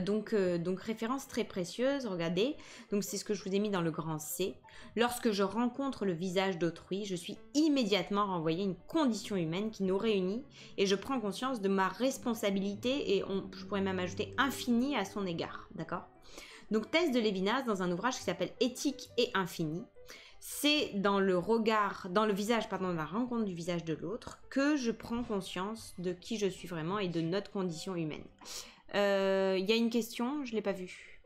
Donc référence très précieuse, regardez, donc c'est ce que je vous ai mis dans le grand C. Lorsque je rencontre le visage d'autrui, je suis immédiatement renvoyée à une condition humaine qui nous réunit et je prends conscience de ma responsabilité et je pourrais même ajouter infinie à son égard, d'accord ? Donc thèse de Levinas dans un ouvrage qui s'appelle Éthique et infini. C'est dans le visage, dans la rencontre du visage de l'autre, que je prends conscience de qui je suis vraiment et de notre condition humaine. Il y a une question, je ne l'ai pas vue.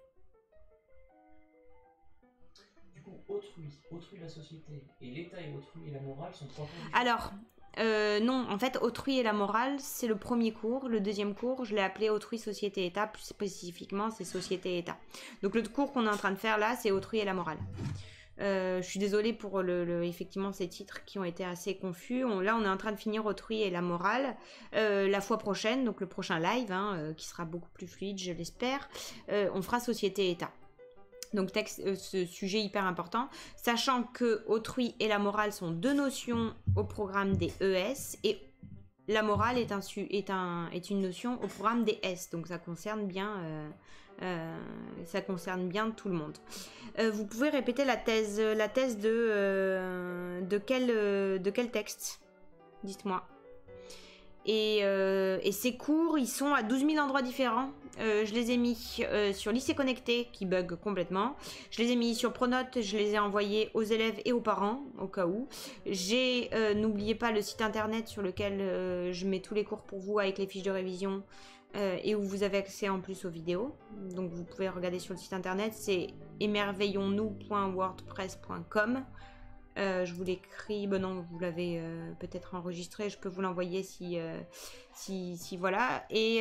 Du coup, autrui la société, et l'État et autrui et la morale sont trois points différents. Alors, non, en fait, autrui et la morale, c'est le premier cours. Le deuxième cours, je l'ai appelé autrui, société, État. Plus spécifiquement, c'est société, État. Donc le cours qu'on est en train de faire là, c'est autrui et la morale. Je suis désolée pour effectivement ces titres qui ont été assez confus. Là, on est en train de finir Autrui et la morale. La fois prochaine, donc le prochain live, qui sera beaucoup plus fluide, je l'espère, on fera société et État. Donc ce sujet hyper important, sachant que autrui et la morale sont deux notions au programme des ES et la morale est une notion au programme des S, donc ça concerne bien tout le monde. Vous pouvez répéter la thèse de quel texte? Dites-moi. Et ces cours, ils sont à 12 000 endroits différents. Je les ai mis sur Lycée Connecté, qui bug complètement. Je les ai mis sur Pronote, je les ai envoyés aux élèves et aux parents, au cas où. N'oubliez pas le site internet sur lequel je mets tous les cours pour vous avec les fiches de révision et où vous avez accès en plus aux vidéos. Donc vous pouvez regarder sur le site internet, c'est émerveillonsnous.wordpress.com. Je vous l'écris, non, vous l'avez peut-être enregistré, je peux vous l'envoyer si voilà. Et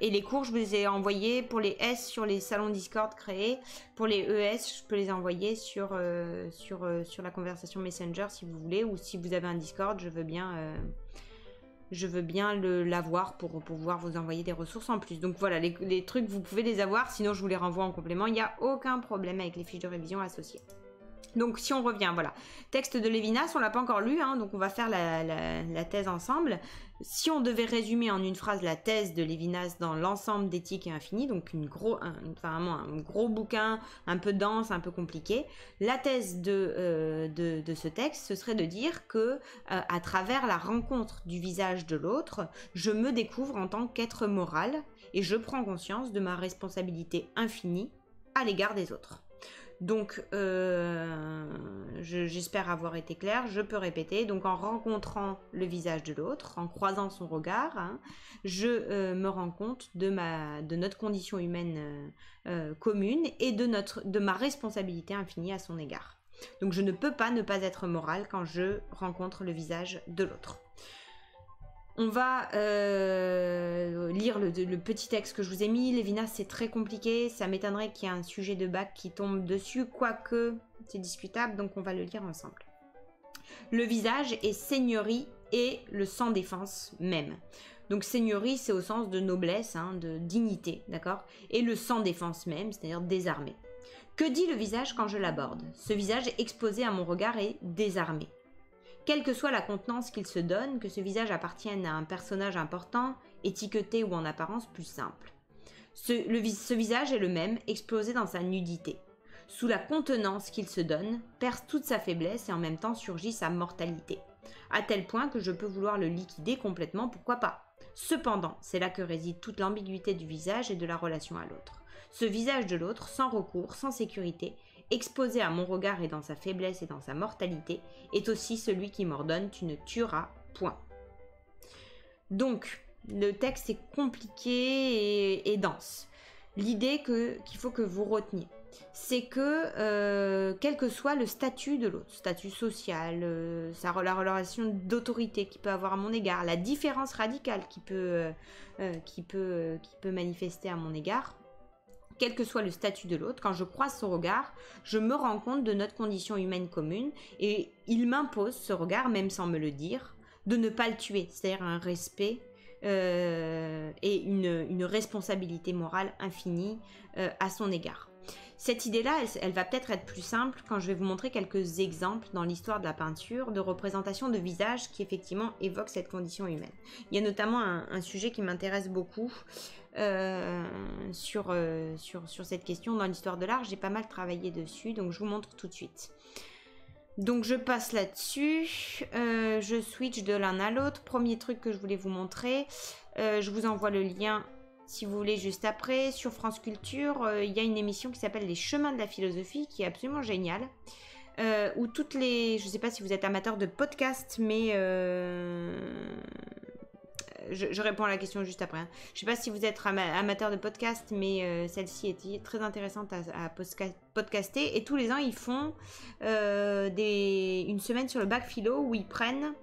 les cours, je vous les ai envoyés pour les S sur les salons Discord créés. Pour les ES, je peux les envoyer sur la conversation Messenger si vous voulez, ou si vous avez un Discord, je veux bien l'avoir pour pouvoir vous envoyer des ressources en plus. Donc voilà, les trucs, vous pouvez les avoir, sinon je vous les renvoie en complément. Il n'y a aucun problème avec les fiches de révision associées. Donc si on revient, voilà, texte de Lévinas, on l'a pas encore lu, donc on va faire la thèse ensemble. Si on devait résumer en une phrase la thèse de Lévinas dans l'ensemble d'Éthique et Infini, donc vraiment un gros bouquin, un peu dense, un peu compliqué, la thèse de ce texte, ce serait de dire que à travers la rencontre du visage de l'autre, je me découvre en tant qu'être moral et je prends conscience de ma responsabilité infinie à l'égard des autres. Donc, j'espère avoir été claire, je peux répéter. Donc, en rencontrant le visage de l'autre, en croisant son regard, je me rends compte de notre condition humaine commune et de ma responsabilité infinie à son égard. Donc, je ne peux pas ne pas être morale quand je rencontre le visage de l'autre. On va lire le petit texte que je vous ai mis. Lévinas, c'est très compliqué. Ça m'étonnerait qu'il y ait un sujet de bac qui tombe dessus, quoique c'est discutable, donc on va le lire ensemble. Le visage est seigneurie et le sans défense même. Donc seigneurie, c'est au sens de noblesse, de dignité, d'accord? Et le sans défense même, c'est-à-dire désarmé. Que dit le visage quand je l'aborde? Ce visage exposé à mon regard est désarmé. Quelle que soit la contenance qu'il se donne, que ce visage appartienne à un personnage important, étiqueté ou en apparence plus simple. Ce visage est le même, explosé dans sa nudité. Sous la contenance qu'il se donne, perce toute sa faiblesse et en même temps surgit sa mortalité. À tel point que je peux vouloir le liquider complètement, pourquoi pas. Cependant, c'est là que réside toute l'ambiguïté du visage et de la relation à l'autre. Ce visage de l'autre, sans recours, sans sécurité, exposé à mon regard et dans sa faiblesse et dans sa mortalité, est aussi celui qui m'ordonne « tu ne tueras point ». Donc, le texte est compliqué et dense. L'idée qu'il faut que vous reteniez, c'est que quel que soit le statut de l'autre, statut social, la relation d'autorité qu'il peut avoir à mon égard, la différence radicale qui peut manifester à mon égard, quel que soit le statut de l'autre, quand je croise son regard, je me rends compte de notre condition humaine commune et il m'impose ce regard, même sans me le dire, de ne pas le tuer, c'est-à-dire un respect et une responsabilité morale infinie à son égard. Cette idée-là, elle va peut-être être plus simple quand je vais vous montrer quelques exemples dans l'histoire de la peinture de représentation de visages qui effectivement évoquent cette condition humaine. Il y a notamment un sujet qui m'intéresse beaucoup sur cette question dans l'histoire de l'art. J'ai pas mal travaillé dessus, donc je vous montre tout de suite. Donc je passe là-dessus, je switch de l'un à l'autre. Premier truc que je voulais vous montrer, je vous envoie le lien si vous voulez juste après. Sur France Culture, il y a une émission qui s'appelle Les Chemins de la Philosophie qui est absolument géniale. Où toutes les... Je ne sais pas si vous êtes amateur de podcast, mais... Je réponds à la question juste après. Je ne sais pas si vous êtes amateur de podcast, mais celle-ci est très intéressante à podcaster. Et tous les ans, ils font une semaine sur le bac philo où ils prennent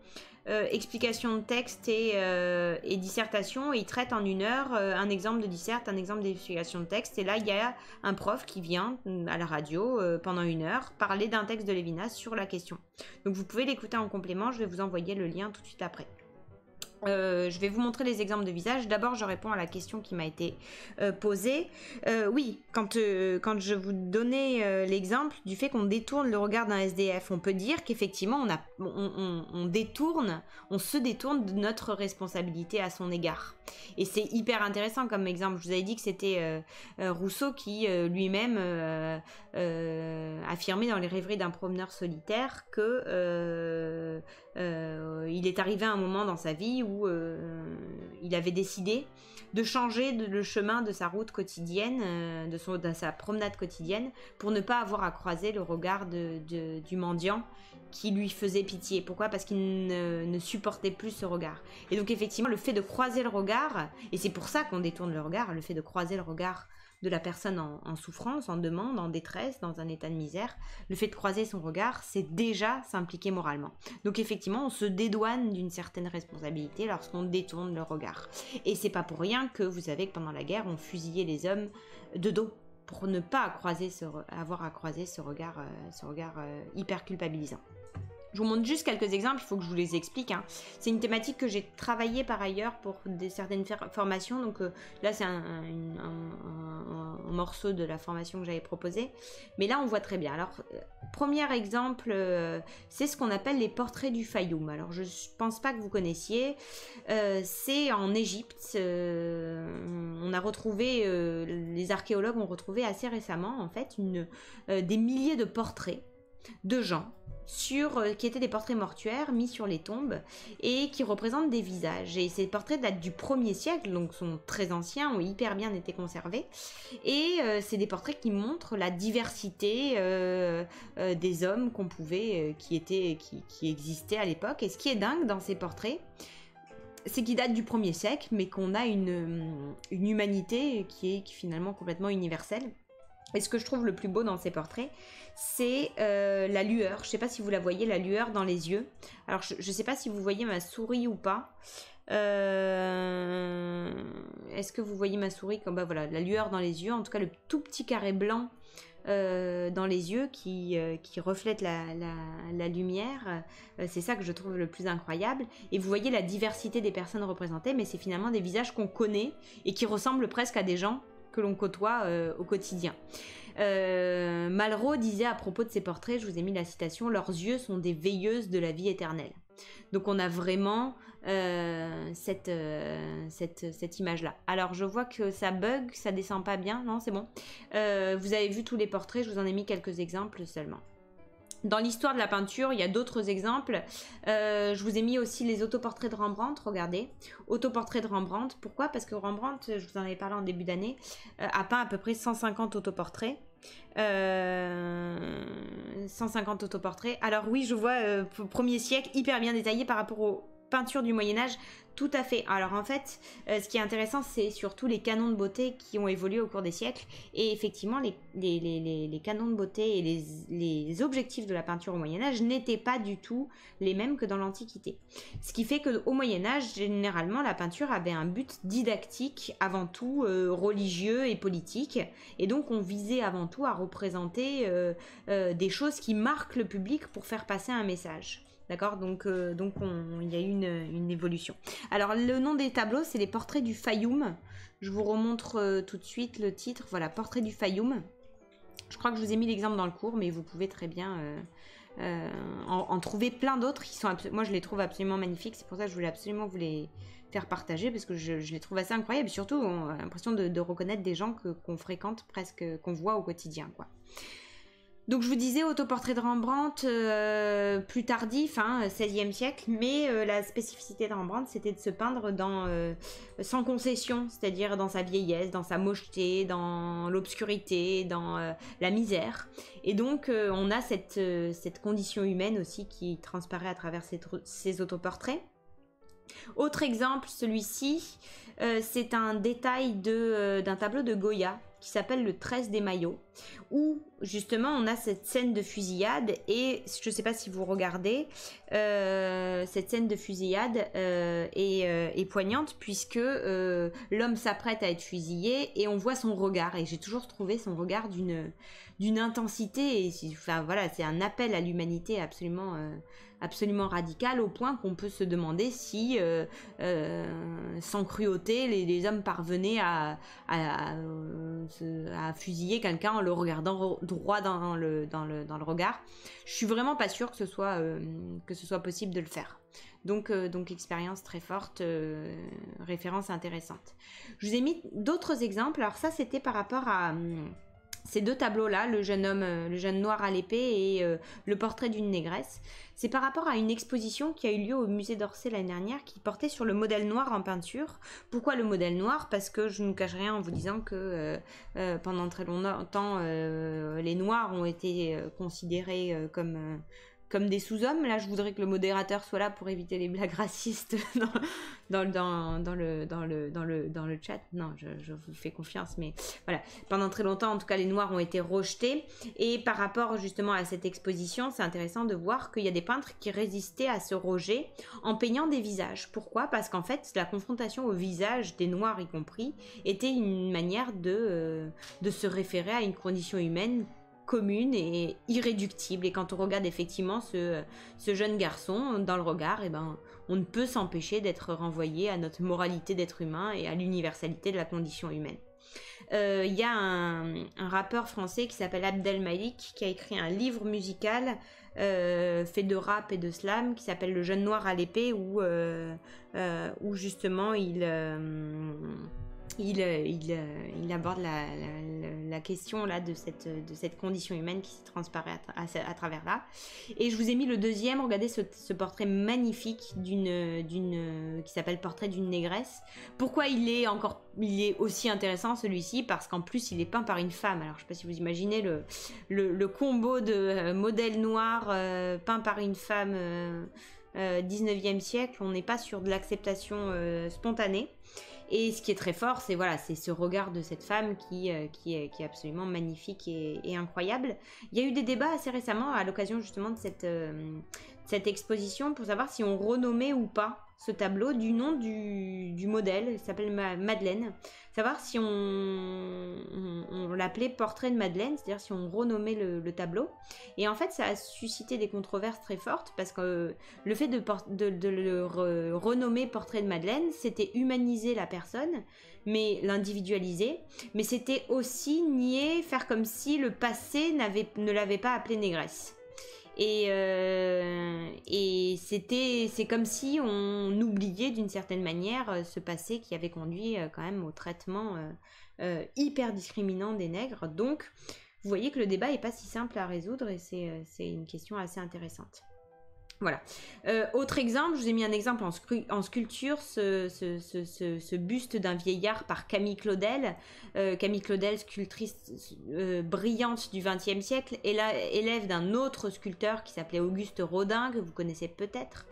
explication de texte et dissertation. Et il traite en 1 heure un exemple de disserte, un exemple d'explication de texte. Et là, il y a un prof qui vient à la radio pendant 1 heure parler d'un texte de Lévinas sur la question. Donc vous pouvez l'écouter en complément, je vais vous envoyer le lien tout de suite après. Je vais vous montrer les exemples de visage. D'abord, je réponds à la question qui m'a été posée. Oui, quand je vous donnais l'exemple du fait qu'on détourne le regard d'un SDF, on peut dire qu'effectivement, on se détourne de notre responsabilité à son égard. Et c'est hyper intéressant comme exemple. Je vous avais dit que c'était Rousseau qui lui-même affirmait dans les rêveries d'un promeneur solitaire que il est arrivé à un moment dans sa vie où il avait décidé de changer le chemin de sa route quotidienne, de sa promenade quotidienne, pour ne pas avoir à croiser le regard du mendiant qui lui faisait pitié. Pourquoi ? Parce qu'il ne supportait plus ce regard. Et donc effectivement, le fait de croiser le regard, et c'est pour ça qu'on détourne le regard, le fait de croiser le regard de la personne en souffrance, en demande, en détresse, dans un état de misère, le fait de croiser son regard, c'est déjà s'impliquer moralement. Donc effectivement, on se dédouane d'une certaine responsabilité lorsqu'on détourne le regard. Et c'est pas pour rien que vous savez que pendant la guerre, on fusillait les hommes de dos pour ne pas avoir à croiser ce regard hyper culpabilisant. Je vous montre juste quelques exemples, il faut que je vous les explique. Hein. C'est une thématique que j'ai travaillée par ailleurs pour certaines formations. Donc là, c'est un morceau de la formation que j'avais proposée. Mais là, on voit très bien. Alors, premier exemple, c'est ce qu'on appelle les portraits du Fayoum. Alors, je ne pense pas que vous connaissiez. C'est en Égypte. On a retrouvé, les archéologues ont retrouvé assez récemment, en fait, des milliers de portraits de gens qui étaient des portraits mortuaires mis sur les tombes et qui représentent des visages. Et ces portraits datent du 1er siècle, donc sont très anciens, ont hyper bien été conservés. Et c'est des portraits qui montrent la diversité des hommes qui existaient à l'époque. Et ce qui est dingue dans ces portraits, c'est qu'ils datent du 1er siècle, mais qu'on a une humanité qui est finalement complètement universelle. Et ce que je trouve le plus beau dans ces portraits, c'est la lueur. Je ne sais pas si vous la voyez, la lueur dans les yeux. Alors, je ne sais pas si vous voyez ma souris ou pas. Est-ce que vous voyez ma souris ? Bah, voilà, la lueur dans les yeux. En tout cas, le tout petit carré blanc dans les yeux qui reflète la lumière. C'est ça que je trouve le plus incroyable. Et vous voyez la diversité des personnes représentées, mais c'est finalement des visages qu'on connaît et qui ressemblent presque à des gens que l'on côtoie au quotidien. Malraux disait à propos de ces portraits, je vous ai mis la citation, « Leurs yeux sont des veilleuses de la vie éternelle ». Donc on a vraiment cette image-là. Alors je vois que ça bug, ça descend pas bien, non c'est bon. Vous avez vu tous les portraits, je vous en ai mis quelques exemples seulement. Dans l'histoire de la peinture, il y a d'autres exemples. Je vous ai mis aussi les autoportraits de Rembrandt, regardez. Autoportraits de Rembrandt, pourquoi ? Parce que Rembrandt, je vous en avais parlé en début d'année, a peint à peu près 150 autoportraits. 150 autoportraits. Alors oui, je vois 1er siècle, hyper bien détaillé par rapport aux peintures du Moyen-Âge. Tout à fait. Alors en fait, ce qui est intéressant, c'est surtout les canons de beauté qui ont évolué au cours des siècles. Et effectivement, les canons de beauté et les objectifs de la peinture au Moyen-Âge n'étaient pas du tout les mêmes que dans l'Antiquité. Ce qui fait qu'au Moyen-Âge, généralement, la peinture avait un but didactique, avant tout religieux et politique. Et donc, on visait avant tout à représenter des choses qui marquent le public pour faire passer un message. D'accord, donc il y a eu une évolution. Alors, le nom des tableaux, c'est les portraits du Fayoum. Je vous remontre tout de suite le titre. Voilà, portrait du Fayoum. Je crois que je vous ai mis l'exemple dans le cours, mais vous pouvez très bien en trouver plein d'autres. Moi, je les trouve absolument magnifiques. C'est pour ça que je voulais absolument vous les faire partager, parce que je les trouve assez incroyables. Et surtout, on a l'impression de reconnaître des gens qu'on fréquente presque, qu'on voit au quotidien, quoi. Donc je vous disais, autoportrait de Rembrandt, plus tardif, XVIe siècle, mais la spécificité de Rembrandt, c'était de se peindre sans concession, c'est-à-dire dans sa vieillesse, dans sa mocheté, dans l'obscurité, dans la misère. Et donc on a cette condition humaine aussi qui transparaît à travers ces autoportraits. Autre exemple, celui-ci, c'est un détail d'un tableau de Goya. qui s'appelle Le 13 des maillots, où justement on a cette scène de fusillade, et je ne sais pas si vous regardez, cette scène de fusillade est poignante, puisque l'homme s'apprête à être fusillé et on voit son regard, et j'ai toujours trouvé son regard d'une intensité, et enfin voilà, c'est un appel à l'humanité absolument radical, au point qu'on peut se demander si sans cruauté les hommes parvenaient à fusiller quelqu'un en le regardant droit dans le regard. Je suis vraiment pas sûre que ce soit possible de le faire. Donc expérience très forte, référence intéressante. Je vous ai mis d'autres exemples. Alors ça, c'était par rapport à ces deux tableaux-là, le jeune noir à l'épée et le portrait d'une négresse. C'est par rapport à une exposition qui a eu lieu au musée d'Orsay l'année dernière, qui portait sur le modèle noir en peinture. Pourquoi le modèle noir? Parce que je ne vous cache rien en vous disant que pendant très longtemps, les noirs ont été considérés comme des sous-hommes. Là, je voudrais que le modérateur soit là pour éviter les blagues racistes dans le chat. Non, je vous fais confiance, mais voilà. Pendant très longtemps, en tout cas, les Noirs ont été rejetés. Et par rapport justement à cette exposition, c'est intéressant de voir qu'il y a des peintres qui résistaient à ce rejet en peignant des visages. Pourquoi? Parce qu'en fait, la confrontation au visage des Noirs y compris était une manière de se référer à une condition humaine commune et irréductible. Et quand on regarde effectivement ce jeune garçon dans le regard, on ne peut s'empêcher d'être renvoyé à notre moralité d'être humain et à l'universalité de la condition humaine. Il y a un rappeur français qui s'appelle Abdel Malik qui a écrit un livre musical fait de rap et de slam qui s'appelle Le jeune noir à l'épée, où justement il aborde la question là de cette condition humaine qui se transparaît à travers là. Et je vous ai mis le deuxième. Regardez ce portrait magnifique qui s'appelle Portrait d'une négresse. Pourquoi il est aussi intéressant celui-ci? Parce qu'en plus il est peint par une femme. Alors je ne sais pas si vous imaginez le combo de modèle noir peint par une femme 19e siècle. On n'est pas sur de l'acceptation spontanée. Et ce qui est très fort, c'est ce regard de cette femme qui est absolument magnifique et incroyable. Il y a eu des débats assez récemment à l'occasion justement de cette exposition pour savoir si on renommait ou pas ce tableau du nom du modèle. Il s'appelle Madeleine. Savoir si on l'appelait Portrait de Madeleine, c'est-à-dire si on renommait le tableau. Et en fait, ça a suscité des controverses très fortes parce que le fait de le renommer Portrait de Madeleine, c'était humaniser la personne, mais l'individualiser, mais c'était aussi faire comme si le passé ne l'avait pas appelée négresse. Et c'est comme si on oubliait d'une certaine manière ce passé qui avait conduit quand même au traitement hyper discriminant des nègres. Donc, vous voyez que le débat n'est pas si simple à résoudre et c'est une question assez intéressante. Voilà. Autre exemple, je vous ai mis un exemple en sculpture, ce buste d'un vieillard par Camille Claudel. Camille Claudel, sculptrice brillante du XXe siècle, et là, élève d'un autre sculpteur qui s'appelait Auguste Rodin, que vous connaissez peut-être.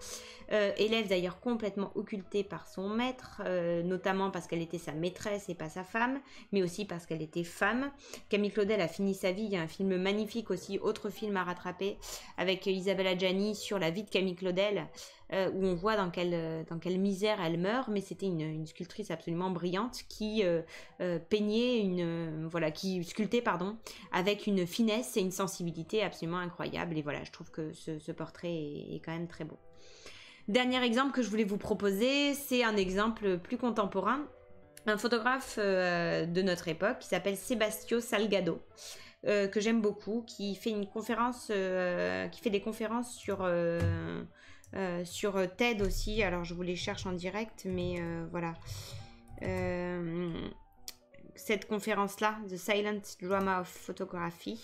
Élève d'ailleurs complètement occultée par son maître, notamment parce qu'elle était sa maîtresse et pas sa femme, mais aussi parce qu'elle était femme. Camille Claudel a fini sa vie, il y a un film magnifique aussi, autre film à rattraper, avec Isabelle Adjani sur la vie de Camille Claudel, où on voit dans quelle misère elle meurt, mais c'était une sculptrice absolument brillante qui qui sculptait avec une finesse et une sensibilité absolument incroyable. Et voilà, je trouve que ce portrait est quand même très beau. Dernier exemple que je voulais vous proposer, c'est un exemple plus contemporain. Un photographe de notre époque qui s'appelle Sebastião Salgado, que j'aime beaucoup, qui fait des conférences sur TED aussi. Alors je vous les cherche en direct, mais voilà. Cette conférence-là, The Silent Drama of Photography,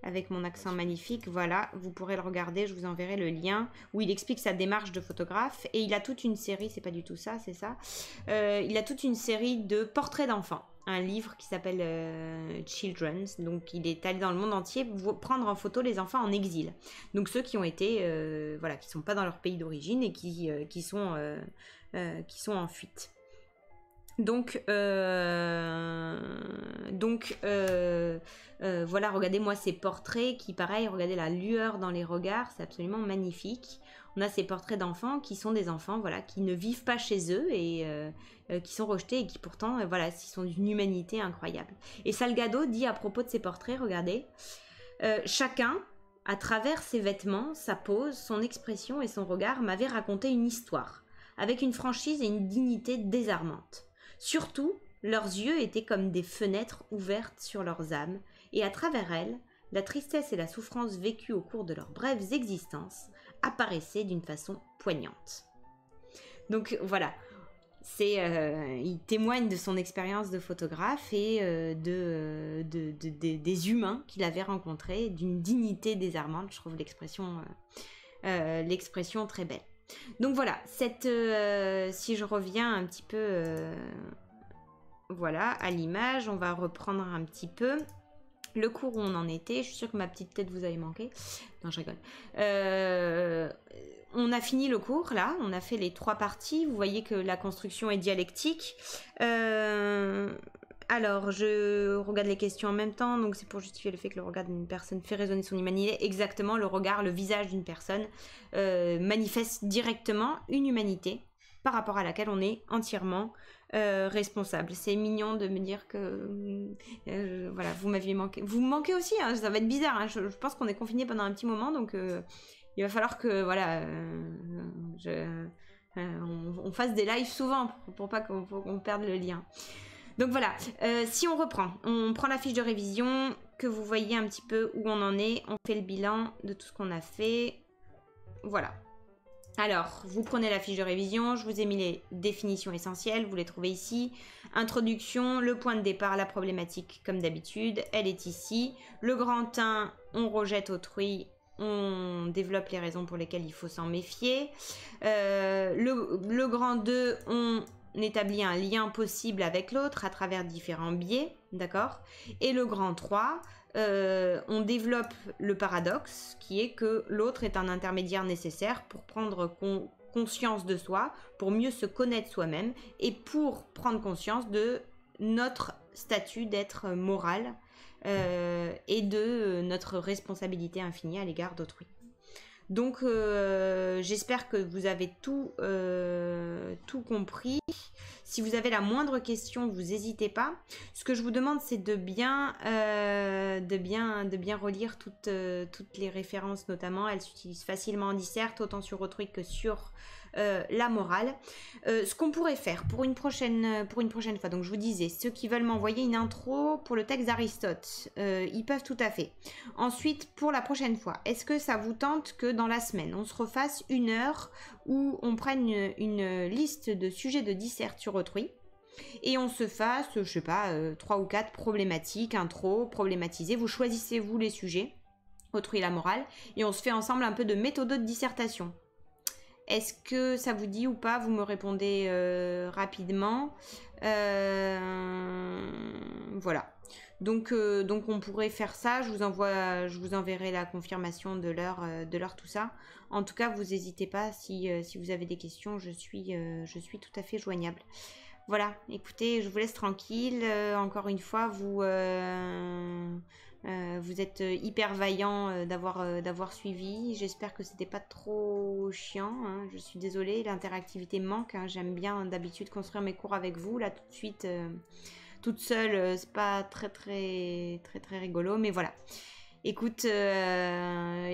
avec mon accent magnifique, voilà, vous pourrez le regarder, je vous enverrai le lien, où il explique sa démarche de photographe, et il a toute une série, c'est pas du tout ça, c'est ça, il a toute une série de portraits d'enfants, un livre qui s'appelle Children's, donc il est allé dans le monde entier prendre en photo les enfants en exil, donc ceux qui ont été, qui sont pas dans leur pays d'origine et qui sont en fuite. Voilà, regardez moi ces portraits qui, pareil, regardez la lueur dans les regards, c'est absolument magnifique. On a ces portraits d'enfants qui sont des enfants, voilà, qui ne vivent pas chez eux et qui sont rejetés et qui pourtant, voilà, sont d'une humanité incroyable. Et Salgado dit à propos de ces portraits, regardez, chacun, à travers ses vêtements, sa pose, son expression et son regard, m'avait raconté une histoire, avec une franchise et une dignité désarmantes. Surtout, leurs yeux étaient comme des fenêtres ouvertes sur leurs âmes, et à travers elles, la tristesse et la souffrance vécues au cours de leurs brèves existences apparaissaient d'une façon poignante. Donc voilà, il témoigne de son expérience de photographe et des humains qu'il avait rencontrés, d'une dignité désarmante. Je trouve l'expression très belle. Donc voilà, si je reviens un petit peu voilà, à l'image, on va reprendre un petit peu le cours où on en était. Je suis sûre que ma petite tête vous avait manqué. Non, je rigole. On a fini le cours, là. On a fait les 3 parties. Vous voyez que la construction est dialectique. Alors, je regarde les questions en même temps. Donc, c'est pour justifier le fait que le regard d'une personne fait résonner son humanité. Exactement, le regard, le visage d'une personne manifeste directement une humanité par rapport à laquelle on est entièrement responsable. C'est mignon de me dire que voilà, vous m'aviez manqué. Vous me manquez aussi, hein, ça va être bizarre. Hein, je pense qu'on est confinés pendant un petit moment, donc il va falloir que voilà, on fasse des lives souvent pour pas qu'on perde le lien. Donc voilà, si on reprend, on prend la fiche de révision, que vous voyez un petit peu où on en est, on fait le bilan de tout ce qu'on a fait. Voilà. Alors, vous prenez la fiche de révision, je vous ai mis les définitions essentielles, vous les trouvez ici. Introduction, le point de départ, la problématique comme d'habitude, elle est ici. Le grand 1, on rejette autrui, on développe les raisons pour lesquelles il faut s'en méfier. Le grand 2, on établit un lien possible avec l'autre à travers différents biais, d'accord ? Et le grand 3, on développe le paradoxe qui est que l'autre est un intermédiaire nécessaire pour prendre conscience de soi, pour mieux se connaître soi-même et pour prendre conscience de notre statut d'être moral et de notre responsabilité infinie à l'égard d'autrui. Donc j'espère que vous avez tout compris. Si vous avez la moindre question, vous n'hésitez pas. Ce que je vous demande, c'est de bien relire toutes les références, notamment. Elles s'utilisent facilement en disserte, autant sur autrui que sur la morale. Ce qu'on pourrait faire pour une prochaine fois, donc je vous disais, ceux qui veulent m'envoyer une intro pour le texte d'Aristote, ils peuvent tout à fait. Ensuite, pour la prochaine fois, est-ce que ça vous tente que dans la semaine, on se refasse 1 heure où on prenne une liste de sujets de disserte sur autrui et on se fasse, je sais pas, 3 ou 4 problématiques, intro, problématisées. Vous choisissez, vous, les sujets, autrui et la morale, et on se fait ensemble un peu de méthode de dissertation. Est-ce que ça vous dit ou pas? Vous me répondez rapidement. Voilà. Donc on pourrait faire ça. Je vous enverrai la confirmation de l'heure, tout ça. En tout cas, vous n'hésitez pas si vous avez des questions. Je suis tout à fait joignable. Voilà. Écoutez, je vous laisse tranquille. Encore une fois, vous êtes hyper vaillant d'avoir suivi. J'espère que c'était pas trop chiant, hein. Je suis désolée, l'interactivité manque, hein. J'aime bien d'habitude construire mes cours avec vous. Là, tout de suite, toute seule, c'est pas très rigolo. Mais voilà. Écoutez,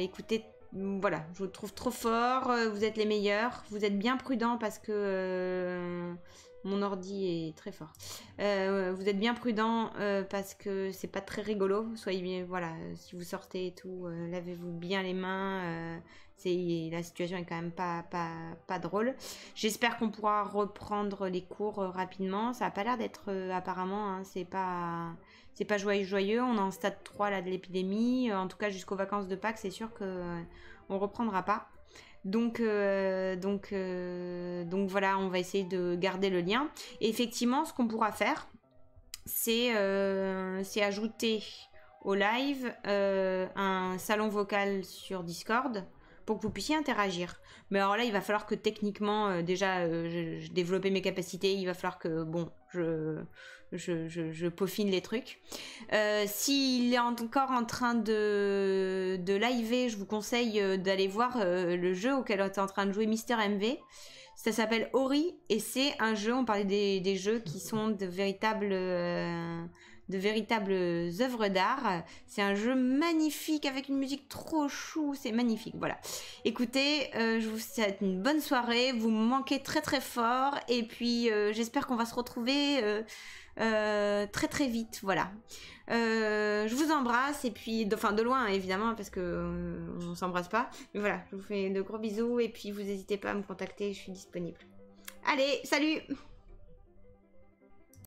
voilà, je vous trouve trop fort. Vous êtes les meilleurs. Vous êtes bien prudents parce que... mon ordi est très fort. Vous êtes bien prudent parce que c'est pas très rigolo. Soyez bien, voilà, si vous sortez et tout, lavez-vous bien les mains. La situation est quand même pas drôle. J'espère qu'on pourra reprendre les cours rapidement. Ça a pas l'air d'être apparemment, hein, c'est pas joyeux. On est en stade 3 là de l'épidémie. En tout cas jusqu'aux vacances de Pâques, c'est sûr que on reprendra pas. Donc voilà, on va essayer de garder le lien. Et effectivement, ce qu'on pourra faire, c'est ajouter au live un salon vocal sur Discord pour que vous puissiez interagir. Mais alors là, il va falloir que techniquement, déjà, je développe mes capacités. Il va falloir que, bon, je peaufine les trucs. S'il est encore en train de liver, je vous conseille d'aller voir le jeu auquel on est en train de jouer, Mister MV. Ça s'appelle Ori et c'est un jeu, on parlait des jeux qui sont de véritables œuvres d'art. C'est un jeu magnifique avec une musique trop chou, c'est magnifique, voilà. Écoutez, je vous souhaite une bonne soirée, vous me manquez très très fort et puis j'espère qu'on va se retrouver très très vite, voilà. Je vous embrasse et puis, enfin de loin évidemment parce que on s'embrasse pas, mais voilà, je vous fais de gros bisous et puis vous n'hésitez pas à me contacter, je suis disponible. Allez, salut!